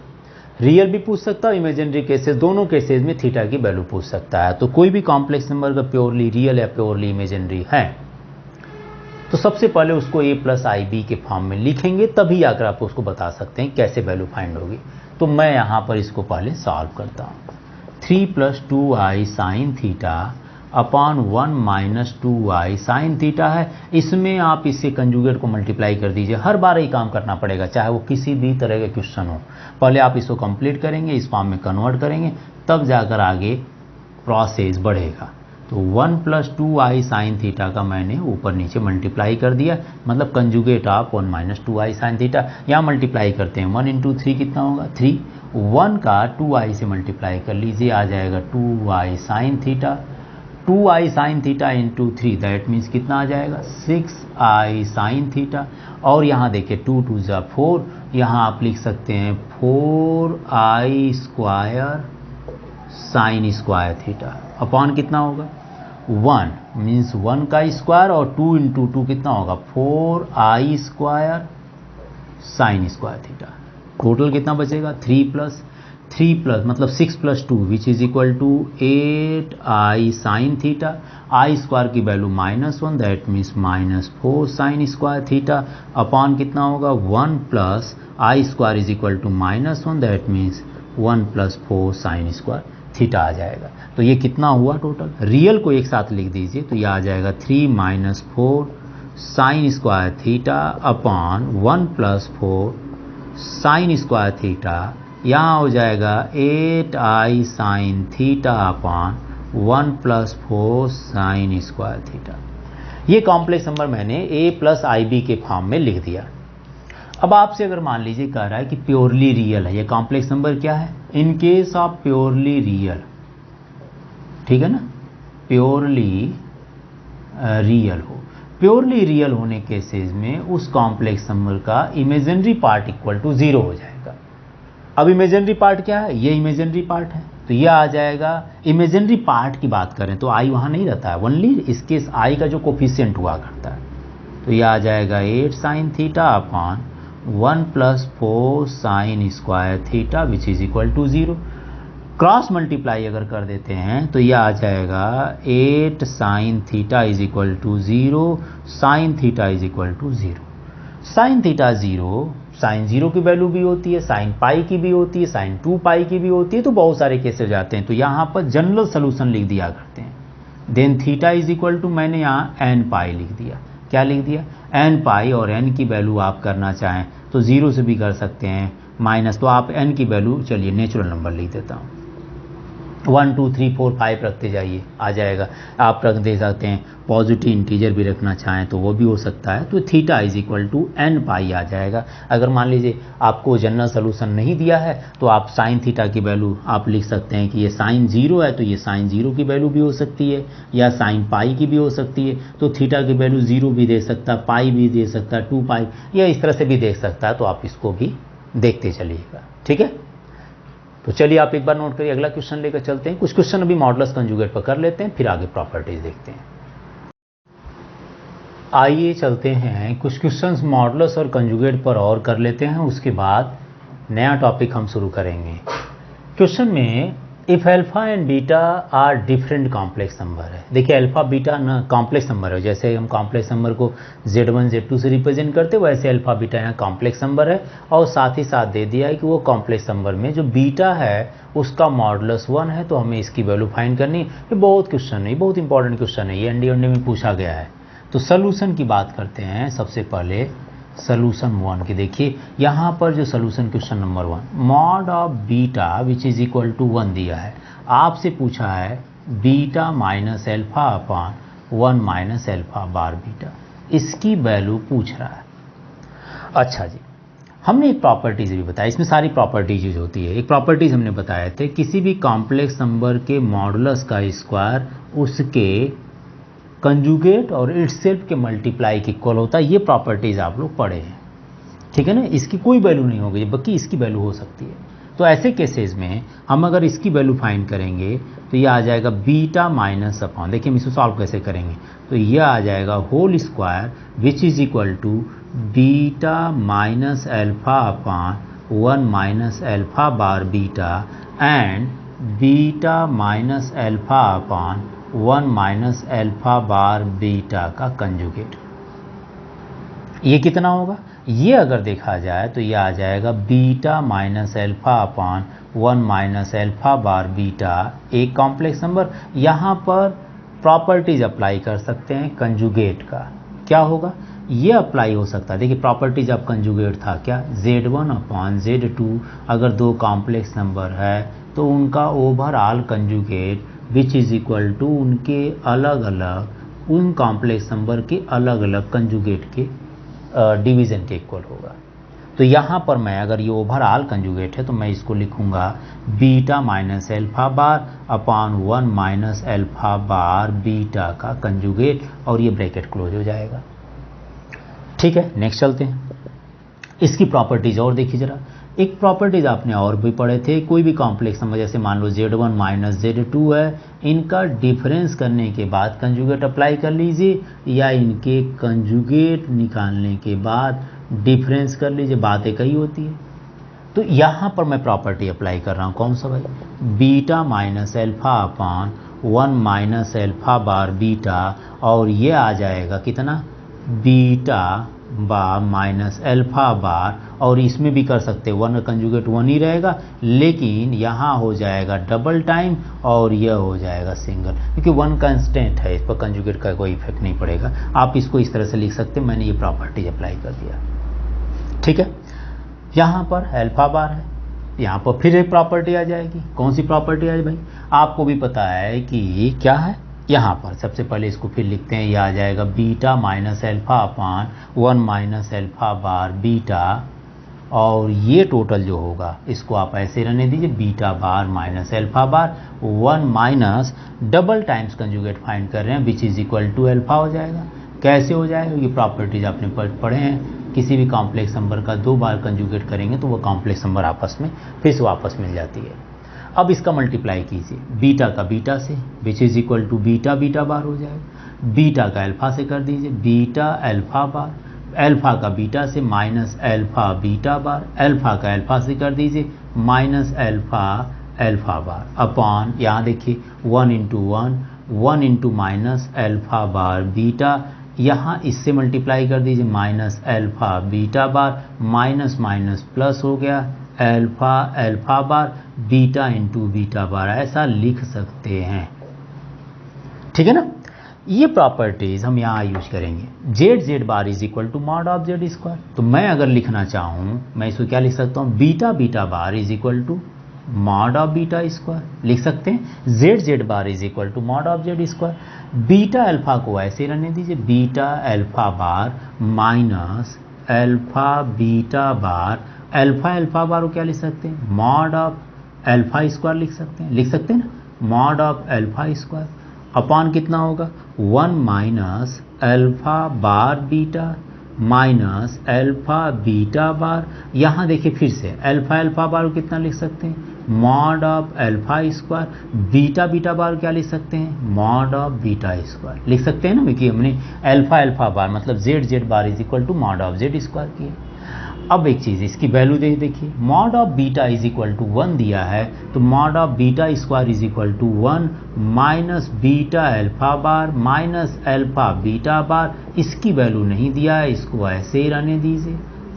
रियल भी पूछ सकता है, इमेजिनरी केसेस, दोनों केसेस में थीटा की वैल्यू पूछ सकता है। तो कोई भी कॉम्प्लेक्स नंबर का प्योरली रियल या प्योरली इमेजिनरी है तो सबसे पहले उसको a प्लस आई बी के फॉर्म में लिखेंगे, तभी आकर आप उसको बता सकते हैं कैसे वैल्यू फाइंड होगी। तो मैं यहाँ पर इसको पहले सॉल्व करता हूँ। 3 plus 2i sign theta upon 1 minus 2i sine theta है। इसमें आप इससे कंजुगेट को मल्टीप्लाई कर दीजिए। हर बार ही काम करना पड़ेगा, चाहे वो किसी भी तरह के क्वेश्चन हो। पहले आप इसको कंप्लीट करेंगे, इस फॉर्म में कन्वर्ट करेंगे, तब जाकर आगे प्रोसेस बढ़ेगा। तो 1 प्लस 2i साइन थीटा का मैंने ऊपर नीचे मल्टीप्लाई कर दिया, मतलब conjugate of 1 minus 2i sine theta. यहाँ मल्टीप्लाई करते हैं, 1 इंटू 3 कितना होगा 3, 1 का 2i से मल्टीप्लाई कर लीजिए, आ जाएगा 2i sine theta. 2i sine theta into 3 that means कितना आ जाएगा 6i साइन थीटा। और यहाँ देखिए 2 2 जा 4, यहाँ आप लिख सकते हैं 4i square sine square theta upon कितना होगा 1 मीन्स 1 का स्क्वायर, और 2 इंटू 2 कितना होगा 4i square sine square theta. Total कितना बचेगा 3 प्लस मतलब 6 plus 2 which is equal to 8i sine theta. I square की value -1 that means -4 sine square theta upon कितना होगा 1 plus i square is equal to -1 that means 1 plus 4 sine square theta आ जाएगा। तो ये कितना हुआ टोटल, रियल को एक साथ लिख दीजिए तो ये आ जाएगा 3 minus 4 sine square theta upon 1 plus 4 sine square theta. यहाँ हो जाएगा 8i sine theta upon 1 plus 4 sine square theta. ये कॉम्प्लेक्स नंबर मैंने a प्लस आई बी के फॉर्म में लिख दिया। अब आपसे अगर मान लीजिए कह रहा है कि प्योरली रियल है, ये कॉम्प्लेक्स नंबर क्या है, in case of purely real, ठीक है ना, प्योरली रियल हो, प्योरली रियल होने केसेस में उस कॉम्प्लेक्स नंबर का इमेजिनरी पार्ट इक्वल टू 0 हो जाएगा। अब इमेजिनरी पार्ट क्या है, ये इमेजिनरी पार्ट है, तो ये आ जाएगा। इमेजिनरी पार्ट की बात करें तो आई वहाँ नहीं रहता है, ओनली इसके आई का जो कोफिशिएंट हुआ करता है, तो ये आ जाएगा 8 sine theta upon 1 plus 4 sine square theta which is equal to 0। Cross multiply अगर कर देते हैं तो यह आ जाएगा 8 sine theta is equal to 0, sine theta is equal to 0। Sine theta 0, sine 0 की वैल्यू भी होती है, साइन पाई की भी होती है, साइन 2 पाई की भी होती है, तो बहुत सारे केस हो जाते हैं। तो यहाँ पर जनरल सोल्यूशन लिख दिया करते हैं। Then theta is equal to मैंने यहाँ एन पाई लिख दिया। क्या लिख दिया, एन पाई, और एन की वैल्यू आप करना चाहें तो 0 से भी कर सकते हैं, माइनस, तो आप एन की वैल्यू चलिए नेचुरल नंबर लिख देता हूँ, 1 2 3 4 5 रखते जाइए, आ जाएगा। आप रख दे सकते हैं, पॉजिटिव इंटीजर भी रखना चाहें तो वो भी हो सकता है। तो theta is equal to n pi आ जाएगा। अगर मान लीजिए आपको जनरल सोल्यूशन नहीं दिया है तो आप साइन थीटा की वैल्यू आप लिख सकते हैं कि ये साइन 0 है तो ये साइन 0 की वैल्यू भी हो सकती है, या साइन पाई की भी हो सकती है। तो थीटा की वैल्यू 0 भी दे सकता है, पाई भी दे सकता है, 2 पाई, या इस तरह से भी देख सकता है। तो आप इसको भी देखते चलिएगा, ठीक है। तो चलिए आप एक बार नोट करिए, अगला क्वेश्चन लेकर चलते हैं। कुछ क्वेश्चन अभी मॉडुलस कंजुगेट पर कर लेते हैं, फिर आगे प्रॉपर्टीज देखते हैं। आइए चलते हैं, कुछ क्वेश्चंस मॉडुलस और कंजुगेट पर और कर लेते हैं, उसके बाद नया टॉपिक हम शुरू करेंगे। क्वेश्चन में if alpha and beta are different complex number है। देखिए अल्फा बीटा ना कॉम्प्लेक्स नंबर है, जैसे हम कॉम्प्लेक्स नंबर को Z1 Z2 से रिप्रेजेंट करते हैं वैसे अल्फा बीटा यहाँ कॉम्प्लेक्स नंबर है। और साथ ही साथ दे दिया है कि वो कॉम्प्लेक्स नंबर में जो बीटा है उसका मॉडुलस 1 है, तो हमें इसकी वैल्यू फाइंड करनी है। ये बहुत क्वेश्चन है, ये बहुत इंपॉर्टेंट क्वेश्चन है, ये एनडी में पूछा गया है। तो सोल्यूशन की बात करते हैं। सबसे पहले सोल्यूशन 1 की देखिए, यहाँ पर जो solution question number 1, mod of beta which is equal to 1 दिया है। आपसे पूछा है beta minus alpha upon 1 minus alpha bar beta, इसकी वैल्यू पूछ रहा है। अच्छा जी, हमने एक प्रॉपर्टीज भी बताया, इसमें सारी प्रॉपर्टीज होती है। एक प्रॉपर्टीज हमने बताए थे, किसी भी कॉम्प्लेक्स नंबर के मॉडुलस का स्क्वायर उसके कंजुगेट और इटसेल्फ के मल्टीप्लाई के इक्वल होता है। ये प्रॉपर्टीज आप लोग पढ़े हैं, ठीक है ना। इसकी कोई वैल्यू नहीं होगी, बल्कि इसकी वैल्यू हो सकती है। तो ऐसे केसेस में हम अगर इसकी वैल्यू फाइंड करेंगे तो ये आ जाएगा बीटा माइनस अपॉन, देखिए हम इसको सॉल्व कैसे करेंगे, तो ये आ जाएगा whole square which is equal to beta minus alpha upon 1 minus alpha bar beta and beta minus alpha upon 1 minus alpha bar beta का कंजुगेट। ये कितना होगा, ये अगर देखा जाए तो ये आ जाएगा beta minus alpha upon 1 minus alpha bar beta, एक कॉम्प्लेक्स नंबर। यहाँ पर प्रॉपर्टीज अप्लाई कर सकते हैं कंजुगेट का, क्या होगा ये अप्लाई हो सकता है। देखिए प्रॉपर्टीज ऑफ कंजुगेट था क्या, Z1 अपॉन Z2, अगर दो कॉम्प्लेक्स नंबर है तो उनका overall conjugate which is equal to उनके अलग अलग, उन कॉम्प्लेक्स नंबर के अलग अलग कंजुगेट के डिवीज़न के इक्वल होगा। तो यहाँ पर मैं अगर ये ओवरऑल कंजुगेट है तो मैं इसको लिखूँगा beta minus alpha bar upon 1 minus alpha bar beta का कंजुगेट, और ये ब्रैकेट क्लोज हो जाएगा। ठीक है, नेक्स्ट चलते हैं। इसकी प्रॉपर्टीज और देखिए जरा। एक प्रॉपर्टीज आपने और भी पढ़े थे, कोई भी कॉम्प्लेक्स नंबर जैसे मान लो Z1 माइनस Z2 है, इनका डिफरेंस करने के बाद कंजुगेट अप्लाई कर लीजिए, या इनके कंजुगेट निकालने के बाद डिफरेंस कर लीजिए, बात एक ही होती है। तो यहाँ पर मैं प्रॉपर्टी अप्लाई कर रहा हूँ, कौन सा भाई, beta minus alpha upon 1 minus alpha bar beta, और ये आ जाएगा कितना, beta bar minus alpha bar, और इसमें भी कर सकते हैं 1 का कंजुगेट 1 ही रहेगा, लेकिन यहाँ हो जाएगा डबल टाइम और यह हो जाएगा सिंगल, क्योंकि 1 कंस्टेंट है, इस पर कंजुगेट का कोई इफेक्ट नहीं पड़ेगा। आप इसको इस तरह से लिख सकते हैं, मैंने ये प्रॉपर्टी अप्लाई कर दिया। ठीक है, यहाँ पर एल्फा बार है, यहाँ पर फिर एक प्रॉपर्टी आ जाएगी। कौन सी प्रॉपर्टी है भाई, आपको भी पता है कि क्या है। यहाँ पर सबसे पहले इसको फिर लिखते हैं, यह आ जाएगा beta minus alpha upon 1 minus alpha bar beta, और ये टोटल जो होगा इसको आप ऐसे रहने दीजिए, beta bar minus alpha bar 1 minus double times conjugate find कर रहे हैं which is equal to alpha हो जाएगा। कैसे हो जाएगा, ये प्रॉपर्टीज आपने पढ़े हैं, किसी भी कॉम्प्लेक्स नंबर का 2 बार कंजुगेट करेंगे तो वो कॉम्प्लेक्स नंबर आपस में फिर से वापस मिल जाती है। अब इसका मल्टीप्लाई कीजिए बीटा का बीटा से, which is equal to beta beta bar हो जाएगा, बीटा का अल्फा से कर दीजिए बीटा अल्फा बार, अल्फा का बीटा से minus alpha beta bar, alpha का अल्फा से कर दीजिए minus alpha alpha bar, upon यहाँ देखिए 1 into 1 into minus alpha bar beta, यहाँ इससे मल्टीप्लाई कर दीजिए minus alpha beta bar, minus minus plus हो गया alpha alpha bar beta into beta बार, ऐसा लिख सकते हैं। ठीक है ना, ये प्रॉपर्टीज हम यहाँ यूज करेंगे। Z z bar is equal to mod of z square, तो मैं अगर लिखना चाहूँ मैं इसको क्या लिख सकता हूँ, beta beta bar is equal to mod of beta square लिख सकते हैं। Z z bar is equal to mod of z square, beta alpha को ऐसे रहने दीजिए, beta alpha bar minus alpha beta bar, alpha alpha bar को क्या लिख सकते हैं, मॉड ऑफ अल्फा स्क्वायर लिख सकते हैं ना, mod of alpha square, upon कितना होगा 1 minus alpha bar beta minus alpha beta bar, यहाँ देखिए फिर से अल्फा अल्फा बार को कितना लिख सकते हैं, mod of alpha square, beta beta bar क्या लिख सकते हैं, मॉड ऑफ बीटा स्क्वायर लिख सकते हैं ना, क्योंकि हमने अल्फा अल्फा बार मतलब z z bar is equal to mod of z square किया। अब एक चीज़ इसकी वैल्यू देखिए, mod of beta is equal to 1 दिया है, तो mod of beta square is equal to 1 minus beta alpha bar minus alpha beta bar, इसकी वैल्यू नहीं दिया है, इसको ऐसे ही रहने दीजिए,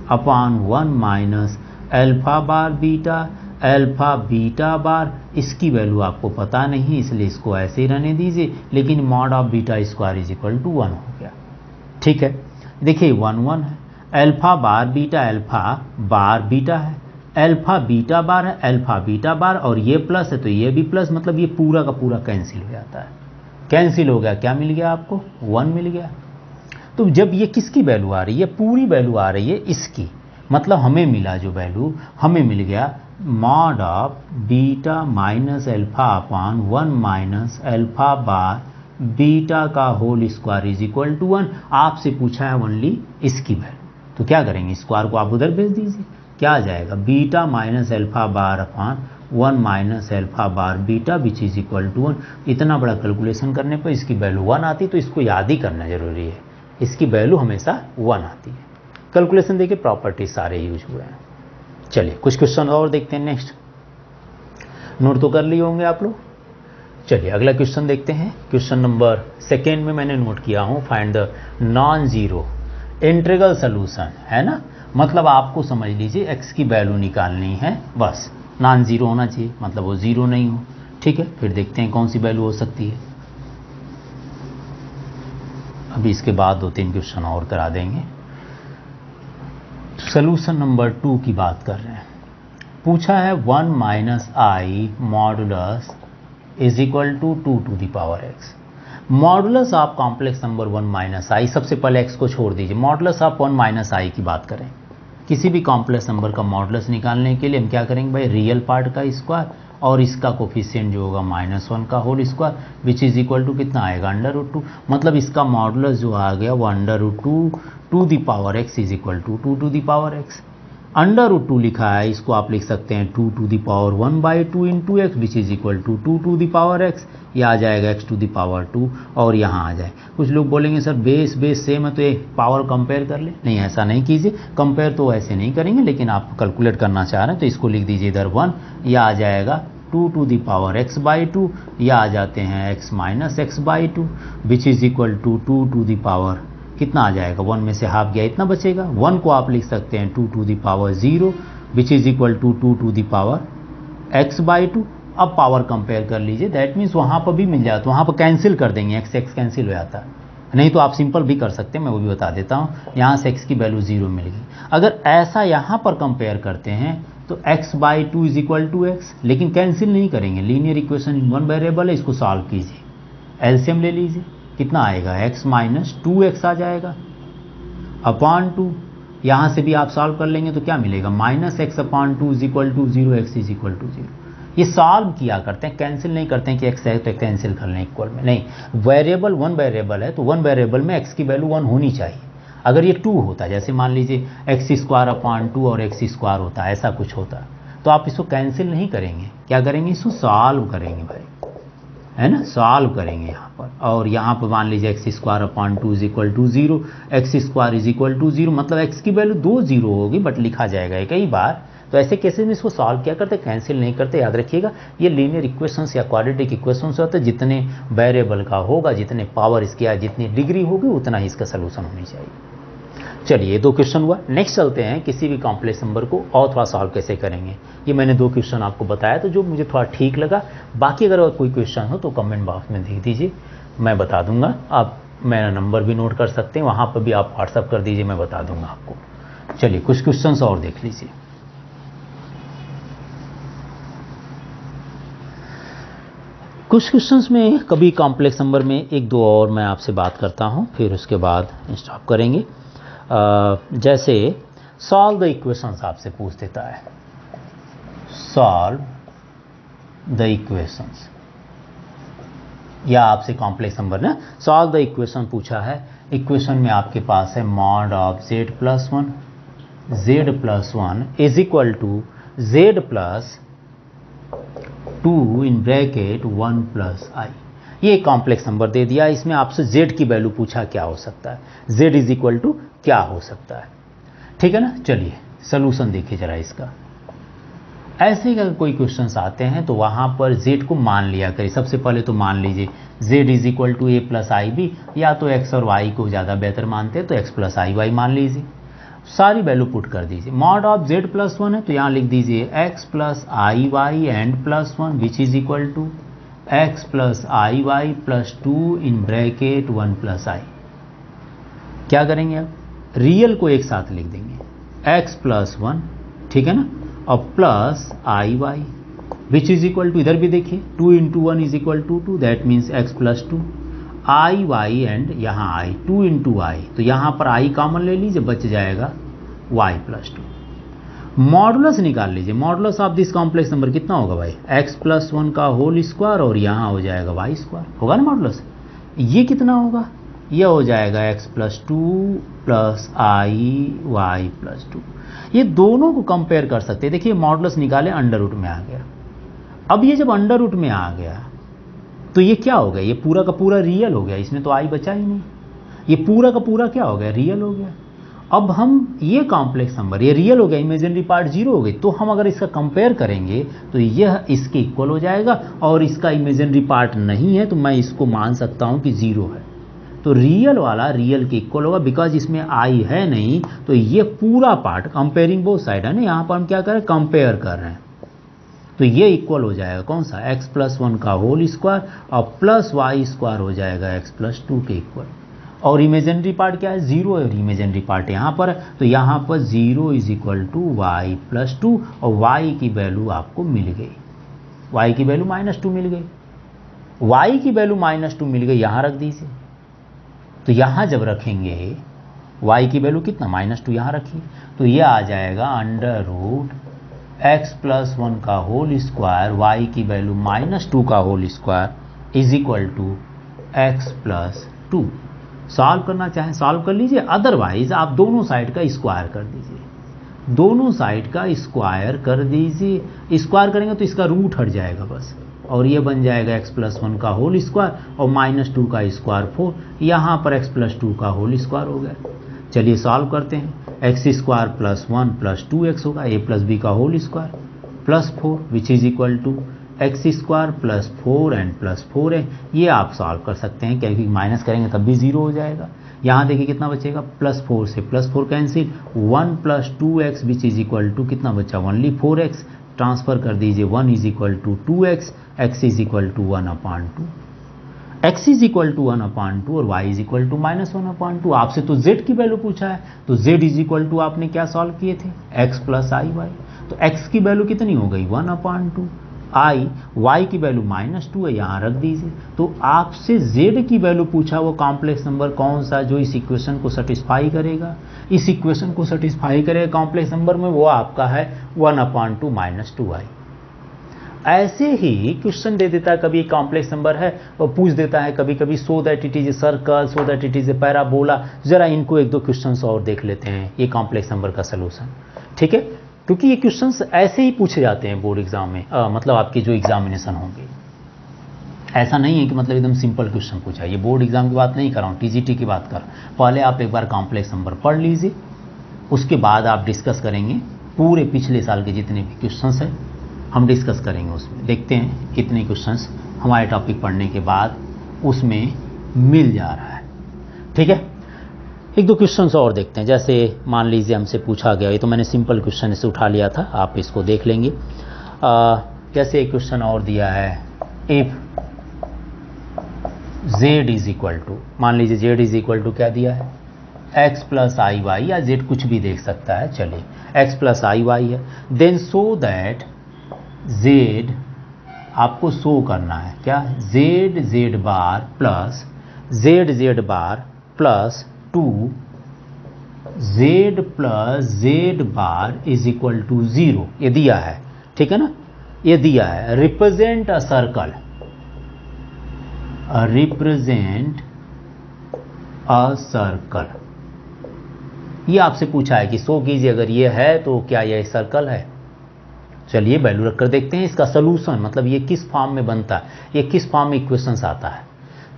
upon 1 minus alpha bar beta alpha beta bar, इसकी वैल्यू आपको पता नहीं इसलिए इसको ऐसे ही रहने दीजिए, लेकिन mod of beta square is equal to 1 हो गया। ठीक है, देखिए 1 1 है, alpha bar beta alpha bar beta है, अल्फा बीटा बार है अल्फा बीटा बार, और ये प्लस है तो ये भी प्लस, मतलब ये पूरा का पूरा कैंसिल हो जाता है, कैंसिल हो गया, क्या मिल गया आपको 1 मिल गया। तो जब ये किसकी वैल्यू आ रही है, पूरी वैल्यू आ रही है इसकी, मतलब हमें मिला जो वैल्यू, हमें मिल गया mod of beta minus alpha upon 1 minus alpha bar beta का whole square is equal to 1। आपसे पूछा है ओनली इसकी वैल्यू, तो क्या करेंगे, स्क्वायर को आप उधर भेज दीजिए, क्या आ जाएगा beta minus alpha bar upon 1 minus alpha bar beta which is equal to 1। इतना बड़ा कैलकुलेशन करने पर इसकी वैल्यू 1 आती, तो इसको याद ही करना जरूरी है, इसकी वैल्यू हमेशा 1 आती है। कैलकुलेशन देखिए, प्रॉपर्टी सारे यूज हुए हैं। चलिए कुछ क्वेश्चन और देखते हैं। नेक्स्ट नोट तो कर लिए होंगे आप लोग। चलिए अगला क्वेश्चन देखते हैं। क्वेश्चन नंबर 2 में मैंने नोट किया हूँ, find the non zero integral solution, है ना। मतलब आपको समझ लीजिए एक्स की वैल्यू निकालनी है, बस नॉन जीरो होना चाहिए, मतलब वो जीरो नहीं हो। ठीक है, फिर देखते हैं कौन सी वैल्यू हो सकती है। अभी इसके बाद 2-3 क्वेश्चन और करा देंगे। सोल्यूशन नंबर 2 की बात कर रहे हैं। पूछा है 1 minus i modulus is equal to 2 to the power x. Modulus of complex number 1 minus i, सबसे पहले एक्स को छोड़ दीजिए, मॉडुलस ऑफ 1 माइनस आई की बात करें। किसी भी कॉम्प्लेक्स नंबर का मॉडुलस निकालने के लिए हम क्या करेंगे भाई, रियल पार्ट का स्क्वायर और इसका कोफिशिएंट जो होगा -1 का whole square which is equal to कितना आएगा, √2। मतलब इसका मॉडुलस जो आ गया वो √2 to the power x is equal to 2 to the power x. √2 लिखा है, इसको आप लिख सकते हैं 2 to the power 1/2 into x which is equal to 2 to the power x. ये आ जाएगा x टू द पावर 2 और यहाँ आ जाए। कुछ लोग बोलेंगे सर बेस सेम है तो एक पावर कंपेयर कर ले। नहीं, ऐसा नहीं कीजिए, कंपेयर तो ऐसे नहीं करेंगे, लेकिन आप कैलकुलेट करना चाह रहे हैं तो इसको लिख दीजिए इधर 1, यह आ जाएगा 2 टू द पावर x/2, या आ जाते हैं x minus x/2 which is equal to 2 to the power कितना आ जाएगा, 1 में से हाफ गया, इतना बचेगा। 1 को आप लिख सकते हैं 2 to the power 0 which is equal to 2 to the power x/2। अब पावर कंपेयर कर लीजिए, दैट मीन्स वहाँ पर भी मिल जाता, तो वहाँ पर कैंसिल कर देंगे, x कैंसिल हो जाता है। नहीं तो आप सिंपल भी कर सकते हैं, मैं वो भी बता देता हूँ। यहाँ से x की वैल्यू 0 मिल गई। अगर ऐसा यहाँ पर कंपेयर करते हैं तो x/2 is equal to x, लेकिन कैंसिल नहीं करेंगे, linear equation in one variable है, इसको सॉल्व कीजिए, एलसीएम ले लीजिए, कितना आएगा, x माइनस 2x आ जाएगा अपॉन 2। यहाँ से भी आप सॉल्व कर लेंगे तो क्या मिलेगा, -x/2 is equal to 0, x is equal to 0। ये सॉल्व किया करते हैं, कैंसिल नहीं करते हैं कि x है तो कैंसिल कर लें इक्वल में, नहीं। वेरिएबल वन वेरिएबल है तो वन वेरिएबल में x की वैल्यू 1 होनी चाहिए। अगर ये 2 होता, जैसे मान लीजिए x² और x² होता, ऐसा कुछ होता, तो आप इसको कैंसिल नहीं करेंगे, क्या करेंगे, इसको सॉल्व करेंगे भाई, है ना, सॉल्व करेंगे यहाँ पर। और यहाँ पर मान लीजिए x² is equal to 0, x² is equal to 0, मतलब x की वैल्यू 2 0 होगी, बट लिखा जाएगा कई बार। तो ऐसे केसेस में इसको सॉल्व क्या करते, कैंसिल नहीं करते। याद रखिएगा, ये लीनियर इक्वेशंस या क्वाड्रेटिक इक्वेशंस होते हैं, जितने वेरिएबल का होगा, जितने पावर इसकी या जितनी डिग्री होगी, उतना ही इसका सोल्यूशन होनी चाहिए। चलिए 2 क्वेश्चन हुआ। नेक्स्ट चलते हैं, किसी भी कॉम्प्लेक्स नंबर को और थोड़ा सॉल्व कैसे करेंगे। ये मैंने 2 क्वेश्चन आपको बताया, तो जो मुझे थोड़ा ठीक लगा, बाकी अगर और कोई क्वेश्चन हो तो कमेंट बॉक्स में लिख दीजिए, मैं बता दूंगा। आप मेरा नंबर भी नोट कर सकते हैं, वहाँ पर भी आप व्हाट्सअप कर दीजिए, मैं बता दूंगा आपको। चलिए कुछ क्वेश्चन और देख लीजिए। कुछ क्वेश्चंस में कभी कॉम्प्लेक्स नंबर में 1-2 और मैं आपसे बात करता हूं, फिर उसके बाद स्टॉप करेंगे। जैसे सॉल्व द इक्वेशंस आपसे पूछ देता है, सॉल्व द इक्वेशंस, या आपसे कॉम्प्लेक्स नंबर ना सॉल्व द इक्वेशन पूछा है। इक्वेशन में आपके पास है mod of z+1 is equal to z+ 2 in bracket 1 + i। ये कॉम्प्लेक्स नंबर दे दिया, इसमें आपसे z की वैल्यू पूछा क्या हो सकता है, z इज इक्वल टू क्या हो सकता है, ठीक है ना। चलिए सोल्यूशन देखिए जरा इसका। ऐसे अगर कोई क्वेश्चंस आते हैं तो वहाँ पर z को मान लिया करिए। सबसे पहले तो मान लीजिए z is equal to a + ib, या तो x और y को ज़्यादा बेहतर मानते हैं तो x + iy मान लीजिए। सारी वैल्यू पुट कर दीजिए। मॉड ऑफ z+1 है तो यहाँ लिख दीजिए x + iy and +1 which is equal to x + iy + 2 in bracket 1 + i। क्या करेंगे अब, रियल को एक साथ लिख देंगे, x + 1, ठीक है ना, और plus iy which is equal to, इधर भी देखिए 2 × 1 is equal to 2, that means x + 2 iy and यहाँ i 2 × i, तो यहाँ पर i कॉमन ले लीजिए, बच जाएगा y + 2। मॉडुलस निकाल लीजिए। Modulus of this complex number कितना होगा भाई, x+1 का होल स्क्वायर और यहाँ हो जाएगा y स्क्वायर, होगा ना मॉडुलस। ये कितना होगा, ये हो जाएगा x+2 + y+2। ये दोनों को कंपेयर कर सकते हैं। देखिए मॉडुलस निकाले, अंडर रूट में आ गया। अब ये जब अंडर रूट में आ गया तो ये क्या हो गया, ये पूरा का पूरा रियल हो गया, इसमें तो i बचा ही नहीं। ये पूरा का पूरा क्या हो गया, रियल हो गया। अब हम ये कॉम्प्लेक्स नंबर, ये रियल हो गया, इमेजिनरी पार्ट 0 हो गई, तो हम अगर इसका कंपेयर करेंगे तो यह इसके इक्वल हो जाएगा, और इसका इमेजिनरी पार्ट नहीं है तो मैं इसको मान सकता हूँ कि 0 है। तो रियल वाला रियल के इक्वल होगा, बिकॉज इसमें i है नहीं, तो ये पूरा पार्ट कंपेयरिंग बोथ साइड है ना, यहाँ पर हम क्या कर रहे हैं, कंपेयर कर रहे हैं। तो ये इक्वल हो जाएगा कौन सा, x+1 का होल स्क्वायर और प्लस y स्क्वायर हो जाएगा x+2 के इक्वल। और इमेजिनरी पार्ट क्या है, 0 है, और इमेजिनरी पार्ट यहाँ पर है, तो यहाँ पर 0 = y+2, और y की वैल्यू आपको मिल गई, y की वैल्यू -2 मिल गई, y की वैल्यू -2 मिल गई, यहाँ रख दीजिए। तो यहाँ जब रखेंगे y की वैल्यू कितना, -2 यहाँ रखिए, तो ये आ जाएगा √x+1 का होल स्क्वायर, y की वैल्यू -2 का होल स्क्वायर = x+2। सॉल्व करना चाहें सॉल्व कर लीजिए, अदरवाइज आप दोनों साइड का स्क्वायर कर दीजिए, दोनों साइड का स्क्वायर कर दीजिए। स्क्वायर करेंगे तो इसका रूट हट जाएगा बस, और ये बन जाएगा x+1 का होल स्क्वायर और -2 का स्क्वायर 4, यहाँ पर x+2 का होल स्क्वायर हो गया। चलिए सॉल्व करते हैं, x² + 1 + 2x होगा, a + b का whole square +4 which is equal to x² + 4n + 4a। ये आप सॉल्व कर सकते हैं, क्योंकि माइनस करेंगे तब भी 0 हो जाएगा। यहाँ देखिए कितना बचेगा, +4 से +4 cancel, 1 + 2x which is equal to कितना बचा, ओनली 4x। ट्रांसफर कर दीजिए, 1 = 2x, x = 1/2, x = 1/2 और y = -1/2। आपसे तो z की वैल्यू पूछा है, तो z = आपने क्या सॉल्व किए थे, x + iy। तो x की वैल्यू कितनी हो गई, 1/2, y की वैल्यू -2 है, यहाँ रख दीजिए। तो आपसे z की वैल्यू पूछा, वो कॉम्प्लेक्स नंबर कौन सा जो इस इक्वेशन को सेटिस्फाई करेगा, इस इक्वेशन को सेटिस्फाई करेगा कॉम्प्लेक्स नंबर में, वो आपका है 1/2 - 2i। ऐसे ही क्वेश्चन दे देता है, कभी कॉम्प्लेक्स नंबर है और पूछ देता है कभी कभी, so that it is a circle, so that it is a parabola. जरा इनको 1-2 क्वेश्चंस और देख लेते हैं, ये कॉम्प्लेक्स नंबर का सलूशन, ठीक है। क्योंकि ये क्वेश्चंस ऐसे ही पूछे जाते हैं बोर्ड एग्जाम में, मतलब आपके जो एग्जामिनेशन होंगे। ऐसा नहीं है कि मतलब एकदम सिंपल क्वेश्चन पूछा है, ये बोर्ड एग्जाम की बात नहीं कर रहा हूँ, टीजीटी की बात कर रहा हूँ। पहले आप एक बार कॉम्प्लेक्स नंबर पढ़ लीजिए, उसके बाद आप डिस्कस करेंगे पूरे पिछले साल के जितने भी क्वेश्चंस हैं, हम डिस्कस करेंगे उसमें। देखते हैं कितने क्वेश्चंस हमारे टॉपिक पढ़ने के बाद उसमें मिल जा रहा है, ठीक है। 1-2 क्वेश्चंस और देखते हैं। जैसे मान लीजिए हमसे पूछा गया, ये तो मैंने सिंपल क्वेश्चन से उठा लिया था, आप इसको देख लेंगे। जैसे एक क्वेश्चन और दिया है, इफ z = मान लीजिए z = क्या दिया है, x + iy, या z कुछ भी देख सकता है, चलिए x + iy है। देन सो दैट z आपको शो करना है क्या, z बार प्लस 2 z + z बार = 0, ये दिया है, ठीक है ना, ये दिया है। रिप्रेजेंट अ सर्कल, ये आपसे पूछा है कि शो कीजिए, अगर ये है तो क्या यह सर्कल है। चलिए वैल्यू रखकर देखते हैं इसका सलूशन, मतलब ये किस फॉर्म में बनता है, ये किस फॉर्म में इक्वेशंस आता है।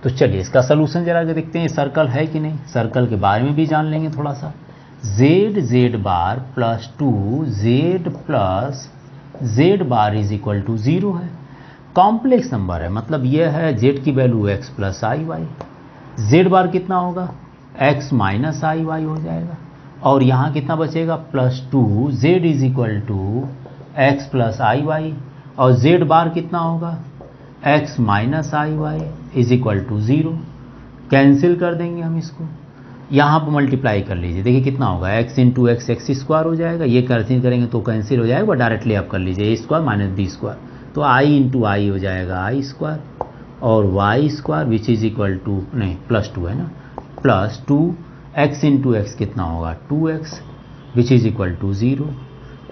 तो चलिए इसका सलूशन जरा देखते हैं, सर्कल है कि नहीं, सर्कल के बारे में भी जान लेंगे थोड़ा सा। z बार प्लस 2 z प्लस z बार = 0 है, कॉम्प्लेक्स नंबर है, मतलब यह है z की वैल्यू x + iy, z बार कितना होगा, x - iy हो जाएगा, और यहाँ कितना बचेगा, +2 z = x + iy, और z बार कितना होगा, x - iy = 0। कैंसिल कर देंगे हम इसको, यहाँ पर मल्टीप्लाई कर लीजिए, देखिए कितना होगा, x × x x² हो जाएगा, ये कैंसिल करेंगे तो कैंसिल हो जाएगा, डायरेक्टली आप कर लीजिए, a² - b², तो i × i हो जाएगा i² और y² which is equal to, नहीं +2 है ना, +2 x × x कितना होगा, 2x which is equal to 0।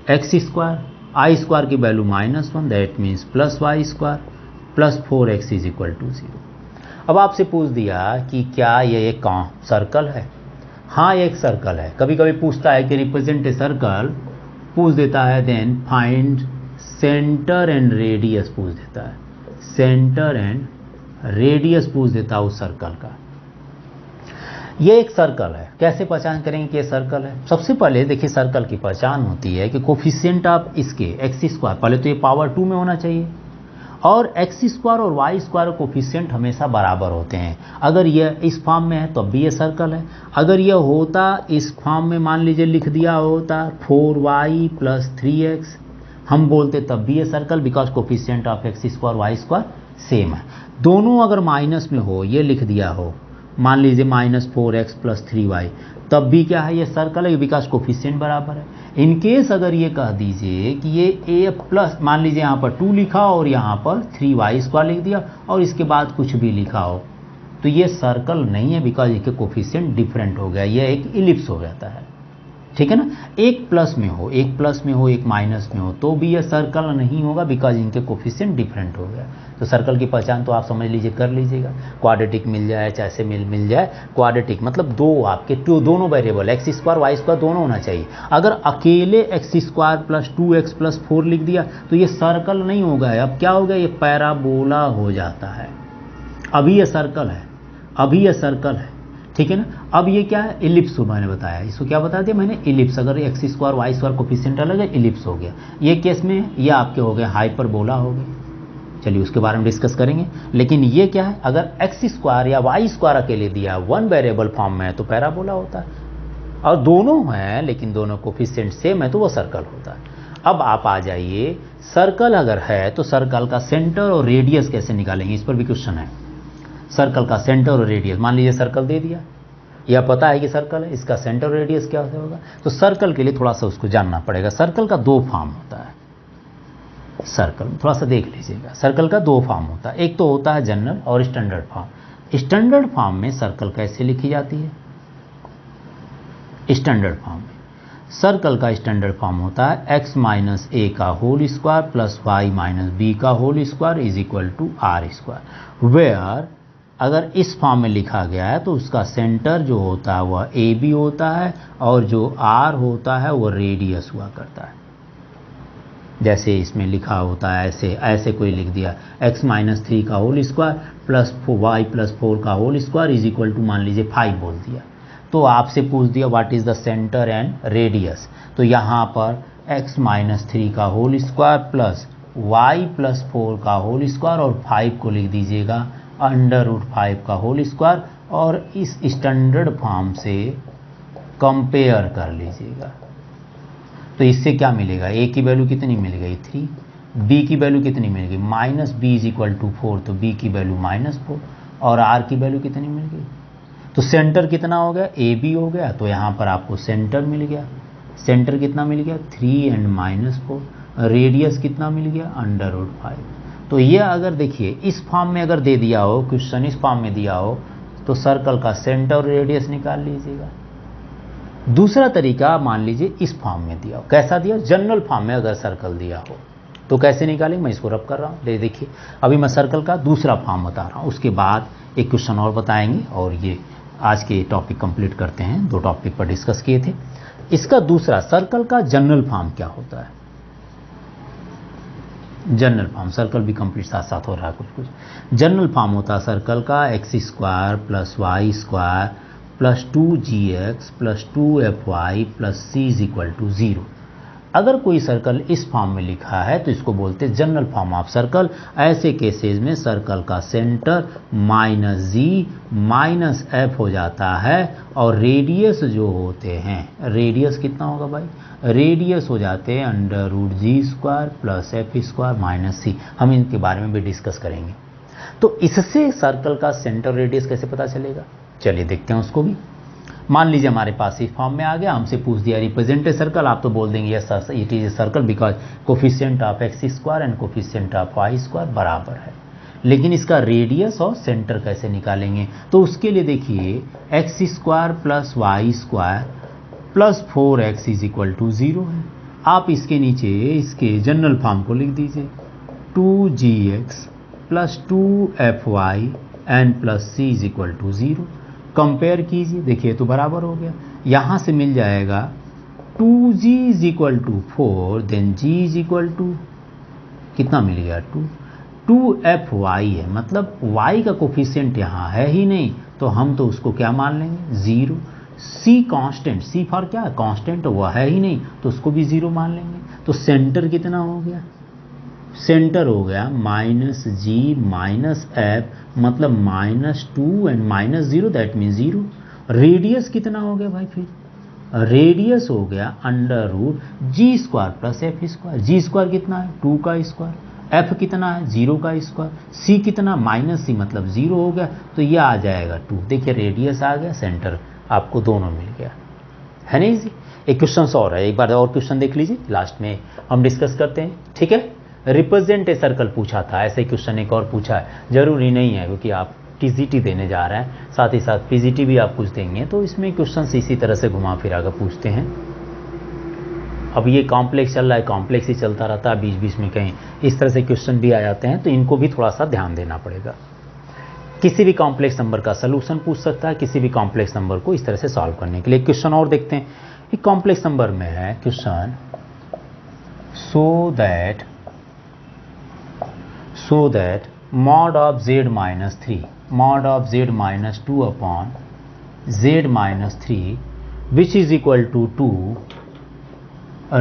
X square, i square की value -1 that means plus y square plus 4x is equal to 0। अब आपसे पूछ दिया कि क्या ये एक सर्कल है? हाँ ये एक सर्कल है। कभी कभी पूछता है कि रिप्रेजेंट ए सर्कल, पूछ देता है, then find centre and radius पूछ देता है, सेंटर एंड रेडियस पूछ देता है उस सर्कल का। ये एक सर्कल है, कैसे पहचान करेंगे कि ये सर्कल है? सबसे पहले देखिए सर्कल की पहचान होती है कि कोफिशिएंट ऑफ इसके एक्स स्क्वायर, पहले तो ये पावर 2 में होना चाहिए, और एक्स स्क्वायर और वाई स्क्वायर कोफिशिएंट हमेशा बराबर होते हैं। अगर ये इस फॉर्म में है तो अब भी ये सर्कल है। अगर ये होता इस फॉर्म में, मान लीजिए लिख दिया होता 4y + 3x, हम बोलते तब भी ये circle, because coefficient of x square y square same है। दोनों अगर माइनस में हो, ये लिख दिया हो, मान लीजिए -4x + 3y, तब भी क्या है, ये सर्कल है, बिकॉज कोफिशिएंट बराबर है। इनकेस अगर ये कह दीजिए कि ये a प्लस, मान लीजिए यहाँ पर 2 लिखा और यहाँ पर 3y² लिख दिया और इसके बाद कुछ भी लिखा हो, तो ये सर्कल नहीं है, बिकॉज इसके कोफिशिएंट डिफरेंट हो गया, ये एक इलिप्स हो जाता है। ठीक है ना? एक प्लस में हो, एक प्लस में हो, एक माइनस में हो, तो भी ये सर्कल नहीं होगा, बिकॉज इनके कोफिशिएंट डिफरेंट हो गया। तो सर्कल की पहचान तो आप समझ लीजिए, कर लीजिएगा। क्वाड्रेटिक मिल जाए चाहे से मिल जाए, क्वाड्रेटिक मतलब दो आपके दोनों variable x square y square दोनों होना चाहिए। अगर अकेले एक्स स्क्वायर + 2x + 4 लिख दिया तो ये सर्कल नहीं होगा। अब क्या होगा, ये पैराबोला हो जाता है। अभी ये सर्कल है, अभी ये सर्कल है, ठीक है ना? अब ये क्या है, इलिप्स मैंने बताया, इसको क्या बता दिया मैंने, इलिप्स। अगर x square y square coefficient अलग है, इलिप्स हो गया। ये केस में ये आपके हो गए हाइपरबोला हो गए। चलिए उसके बारे में डिस्कस करेंगे। लेकिन ये क्या है, अगर एक्स स्क्वायर या वाई स्क्वायर अकेले दिया वन वेरिएबल फॉर्म में है तो पैराबोला होता है, और दोनों हैं लेकिन दोनों कोफिशिएंट सेम है तो वो सर्कल होता है। अब आप आ जाइए, सर्कल अगर है तो सर्कल का सेंटर और रेडियस कैसे निकालेंगे, इस पर भी क्वेश्चन है। सर्कल का सेंटर और रेडियस, मान लीजिए सर्कल दे दिया, यह पता है कि सर्कल है, इसका सेंटर और रेडियस क्या होगा, तो सर्कल के लिए थोड़ा सा उसको जानना पड़ेगा। सर्कल का 2 फॉर्म होता है, सर्कल थोड़ा सा देख लीजिएगा। सर्कल का 2 फॉर्म होता है, एक तो होता है जनरल और स्टैंडर्ड फॉर्म। स्टैंडर्ड फॉर्म में सर्कल कैसे लिखी जाती है, स्टैंडर्ड फॉर्म में सर्कल का स्टैंडर्ड फॉर्म होता है x - a का whole square plus y - b का whole square is equal to r²। Where अगर इस फॉर्म में लिखा गया है तो उसका सेंटर जो होता है वह ए बी होता है, और जो r होता है वह रेडियस हुआ करता है। जैसे इसमें लिखा होता है, ऐसे कोई लिख दिया x - 3 का होल स्क्वायर प्लस y + 4 का whole square is equal to, मान लीजिए 5 बोल दिया, तो आपसे पूछ दिया what is the centre and radius, तो यहाँ पर x - 3 का होल स्क्वायर प्लस y + 4 का होल स्क्वायर और 5 को लिख दीजिएगा √5 का होल स्क्वायर, और इस स्टैंडर्ड फॉर्म से कंपेयर कर लीजिएगा। तो इससे क्या मिलेगा, a की वैल्यू कितनी मिल गई 3, b की वैल्यू कितनी मिल गई -b इज इक्वल टू 4, तो b की वैल्यू -4, और r की वैल्यू कितनी मिल गई, तो सेंटर कितना हो गया, ए बी हो गया, तो यहाँ पर आपको सेंटर मिल गया। सेंटर कितना मिल गया 3 एंड -4, रेडियस कितना मिल गया √5। तो ये अगर देखिए इस फॉर्म में अगर दे दिया हो, क्वेश्चन इस फॉर्म में दिया हो, तो सर्कल का सेंटर और रेडियस निकाल लीजिएगा। दूसरा तरीका मान लीजिए इस फॉर्म में दिया हो, कैसा दिया, जनरल फॉर्म में अगर सर्कल दिया हो तो कैसे निकालेंगे, मैं इसको रब कर रहा हूँ, देखिए अभी मैं सर्कल का दूसरा फॉर्म बता रहा हूँ, उसके बाद एक क्वेश्चन और बताएंगे और ये आज के टॉपिक कंप्लीट करते हैं। 2 टॉपिक पर डिस्कस किए थे। इसका दूसरा सर्कल का जनरल फॉर्म क्या होता है, जनरल फॉर्म, सर्कल भी कंप्लीट साथ साथ हो रहा है कुछ। जनरल फॉर्म होता है सर्कल का x² + y² + 2gx + 2fy + c = 0। अगर कोई सर्कल इस फॉर्म में लिखा है तो इसको बोलते हैं जनरल फॉर्म ऑफ सर्कल। ऐसे केसेस में सर्कल का सेंटर -g - f हो जाता है, और रेडियस जो होते हैं, रेडियस कितना होगा भाई, रेडियस हो जाते हैं √g² + f² - c। हम इनके बारे में भी डिस्कस करेंगे। तो इससे सर्कल का सेंटर रेडियस कैसे पता चलेगा, चलिए देखते हैं उसको भी। मान लीजिए हमारे पास इस फॉर्म में आ गया, हमसे पूछ दिया रिप्रेजेंट ए सर्कल, आप तो बोल देंगे yes it is a circle because coefficient of x² and coefficient of y² बराबर है। लेकिन इसका रेडियस और सेंटर कैसे निकालेंगे, तो उसके लिए देखिए x² + y² + 4x = 0 है, आप इसके नीचे इसके जनरल फॉर्म को लिख दीजिए 2gx plus 2fy n plus c is equal to 0। Compare कीजिए, देखिए तो बराबर हो गया। यहाँ से मिल जाएगा 2g is equal to 4, then g is equal to कितना मिल गया 2fy है, मतलब y का कोफिशिएंट यहाँ है ही नहीं, तो हम तो उसको क्या मान लेंगे 0। c कांस्टेंट, c फॉर क्या है कांस्टेंट, वो है ही नहीं तो उसको भी 0 मान लेंगे। तो सेंटर कितना हो गया, सेंटर हो गया -g माइनस f, मतलब -2 एंड -0 दैट मीन 0। रेडियस कितना हो गया भाई, फिर रेडियस हो गया √g² प्लस f²। g² कितना है 2 का स्क्वायर, f कितना है 0 का स्क्वायर, c कितना -c मतलब 0 हो गया, तो ये आ जाएगा 2। देखिए रेडियस आ गया, सेंटर आपको दोनों मिल गया, है नहीं जी। एक क्वेश्चन और है, एक बार और क्वेश्चन देख लीजिए, लास्ट में हम डिस्कस करते हैं, ठीक है। रिप्रेजेंट ए सर्कल पूछा था, ऐसे क्वेश्चन एक और पूछा है, जरूरी नहीं है क्योंकि आप टीजीटी देने जा रहे हैं, साथ ही साथ पीजीटी भी आप कुछ देंगे, तो इसमें क्वेश्चन इसी तरह से घुमा फिरा कर पूछते हैं। अब ये कॉम्प्लेक्स चल रहा है, कॉम्प्लेक्स ही चलता रहता है, बीच बीच में कहीं इस तरह से क्वेश्चन भी आ जाते हैं, तो इनको भी थोड़ा सा ध्यान देना पड़ेगा। किसी भी कॉम्प्लेक्स नंबर का सलूशन पूछ सकता है, किसी भी कॉम्प्लेक्स नंबर को इस तरह से सॉल्व करने के लिए। क्वेश्चन और देखते हैं, एक कॉम्प्लेक्स नंबर में है question, so that mod of z minus 3 mod of z minus 2 upon z minus 3 which is equal to 2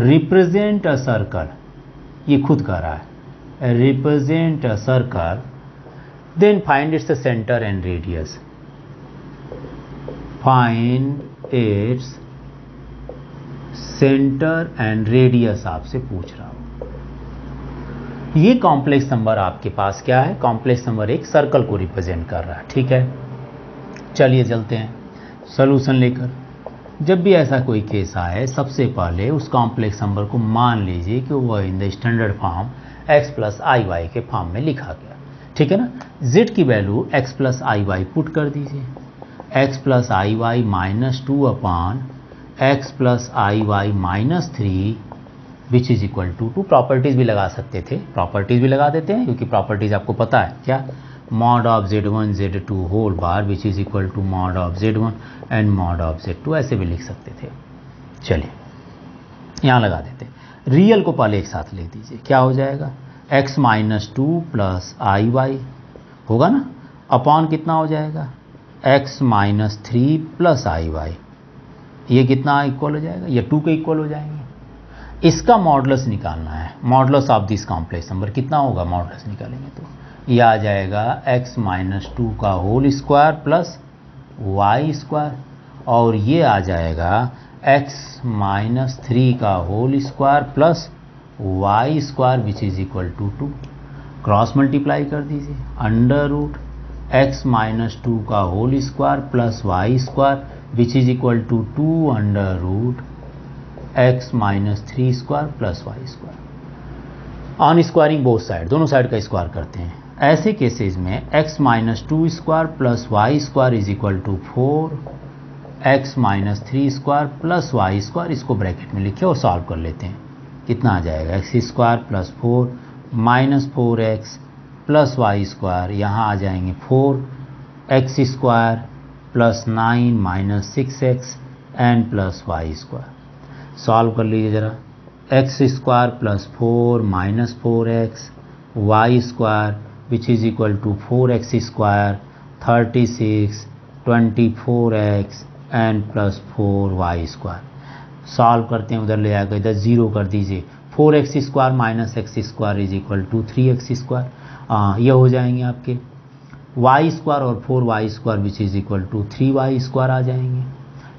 represent a circle, ये खुद कर रहा है, represent a circle, then find its center and radius, find its center and radius आपसे पूछ रहा हूं। ये कॉम्प्लेक्स नंबर आपके पास क्या है, कॉम्प्लेक्स नंबर एक सर्कल को रिप्रेजेंट कर रहा है, ठीक है। चलिए चलते हैं सॉल्यूशन लेकर। जब भी ऐसा कोई केस आए, सबसे पहले उस कॉम्प्लेक्स नंबर को मान लीजिए कि वो in the standard form x plus i y के फॉर्म में लिखा गया, ठीक है ना। z की value x plus i y put कर दीजिए, x plus i y -2 upon x plus i y -3 which is equal to 2। Properties भी लगा सकते थे, प्रॉपर्टीज भी लगा देते हैं क्योंकि प्रॉपर्टीज आपको पता है क्या, mod of z1 z2 whole bar which is equal to mod of z1 and mod of z2, ऐसे भी लिख सकते थे। चलिए यहाँ लगा देते, रियल को पहले एक साथ लिख दीजिए, क्या हो जाएगा x -2 प्लस आई वाई होगा ना, अपॉन कितना हो जाएगा x -3 प्लस आई वाई, ये कितना इक्वल हो जाएगा, ये 2 के इक्वल हो जाएंगे। इसका मॉडुलस निकालना है, modulus of this complex number कितना होगा, मॉडुलस निकालेंगे तो ये आ जाएगा x -2 का whole square plus y square, और ये आ जाएगा x -3 का whole square plus y square which is equal to 2। Cross multiply कर दीजिए, अंडर रूट x -2 का whole square plus y square which is equal to 2 under root x -3 square plus y square. On squaring both side, दोनों साइड का स्क्वायर करते हैं। ऐसे केसेस में x -2 square plus y square is equal to 4x -3 square plus y square, इसको ब्रैकेट में लिखे और सॉल्व कर लेते हैं। कितना आ जाएगा x square plus 4 minus 4x plus y square, यहाँ आ जाएंगे 4x square plus 9 minus 6x and plus y square. Solve कर लीजिए ज़रा, x square plus 4 minus 4x y square which is equal to 4x square 36 24x and plus 4y square. Solve करते हैं, उधर ले आकर इधर 0 कर दीजिए, 4x square minus x square is equal to 3x square, ये हो जाएंगे आपके y स्क्वायर और 4y square which is equal to 3y square आ जाएंगे।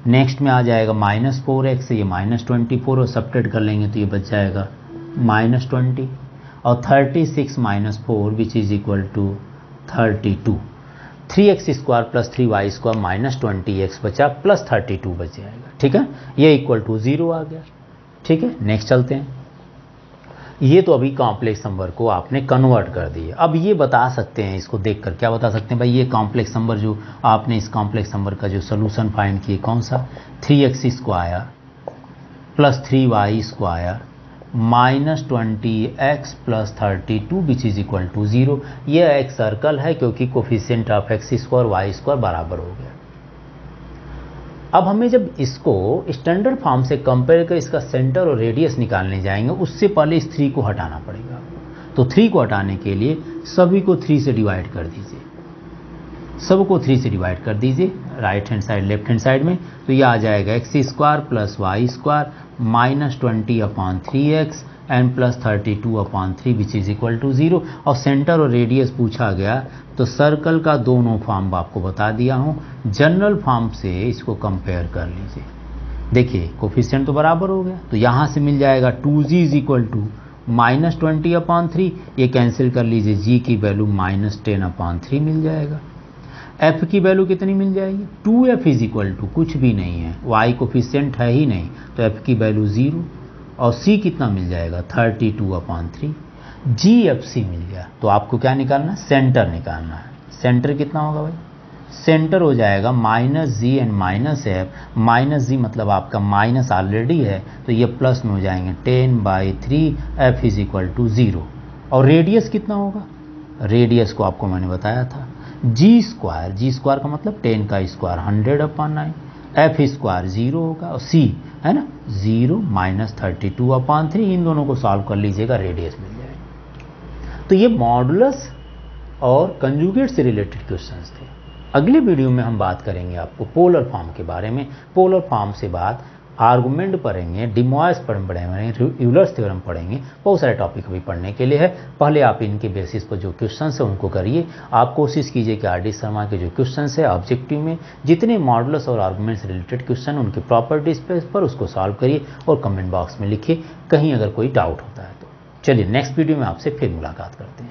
नेक्स्ट में आ जाएगा -4x से ये -24 और सब्ट्रैक्ट कर लेंगे तो ये बच जाएगा -20 और 36 minus 4 which is equal to 32। 3x square plus 3y square -20x बचा प्लस 32 बच जाएगा, ठीक है, ये इक्वल टू 0 आ गया, ठीक है। नेक्स्ट चलते हैं, ये तो अभी कॉम्प्लेक्स नंबर को आपने कन्वर्ट कर दिया। अब ये बता सकते हैं, इसको देखकर क्या बता सकते हैं भाई, ये कॉम्प्लेक्स नंबर जो आपने इस कॉम्प्लेक्स नंबर का जो सोल्यूशन फाइंड किए कौन सा, 3x square plus 3y square -20x + 32 which is equal to 0। यह एक सर्कल है क्योंकि कोफिशिएंट ऑफ x² y² बराबर हो गया। अब हमें जब इसको स्टैंडर्ड फॉर्म से कंपेयर कर इसका सेंटर और रेडियस निकालने जाएंगे, उससे पहले इस 3 को हटाना पड़ेगा। तो 3 को हटाने के लिए सभी को 3 से डिवाइड कर दीजिए, सबको 3 से डिवाइड कर दीजिए right hand side left hand side में। तो ये आ जाएगा x² + y² -20/3x and +32/3 which is equal to 0। और सेंटर और रेडियस पूछा गया तो सर्कल का दोनों फॉर्म आपको बता दिया हूँ। जनरल फॉर्म से इसको कंपेयर कर लीजिए। देखिए कोफिशिएंट तो बराबर हो गया, तो यहाँ से मिल जाएगा 2g इज इक्वल टू -20/3। ये कैंसिल कर लीजिए, g की वैल्यू -10/3 मिल जाएगा। f की वैल्यू कितनी मिल जाएगी? 2f इज इक्वल टू कुछ भी नहीं है, y कोफिशिएंट है ही नहीं, तो f की वैल्यू 0। और c कितना मिल जाएगा? 32/3। gfc मिल गया। तो आपको क्या निकालना है? सेंटर निकालना है। सेंटर कितना होगा भाई? सेंटर हो जाएगा -g एंड -f। -g मतलब आपका माइनस ऑलरेडी है, तो ये प्लस में हो जाएंगे 10/3 f इज इक्वल टू 0। और रेडियस कितना होगा? रेडियस को आपको मैंने बताया था g² का मतलब 10 का स्क्वायर 100/9, f² 0 होगा और c है ना 0 -32/3। इन दोनों को सॉल्व कर लीजिएगा, रेडियस मिल जाएगा। तो ये मॉडुलस और कंजुगेट से रिलेटेड क्वेश्चंस थे। अगले वीडियो में हम बात करेंगे आपको पोलर फॉर्म के बारे में। पोलर फॉर्म से बात आर्गुमेंट पढ़ेंगे, डे मॉयस पढ़ेंगे, यूलर्स थ्योरम पढ़ेंगे। बहुत सारे टॉपिक अभी पढ़ने के लिए है। पहले आप इनके बेसिस पर जो क्वेश्चंस है उनको करिए। आप कोशिश कीजिए कि आर डी शर्मा के जो क्वेश्चंस है ऑब्जेक्टिव में जितने मॉडुलस और आर्गुमेंट से रिलेटेड क्वेश्चन उनके प्रॉपर्टीज पर उसको सॉल्व करिए और कमेंट बॉक्स में लिखिए कहीं अगर कोई डाउट होता है तो। चलिए नेक्स्ट वीडियो में आपसे फिर मुलाकात करते हैं।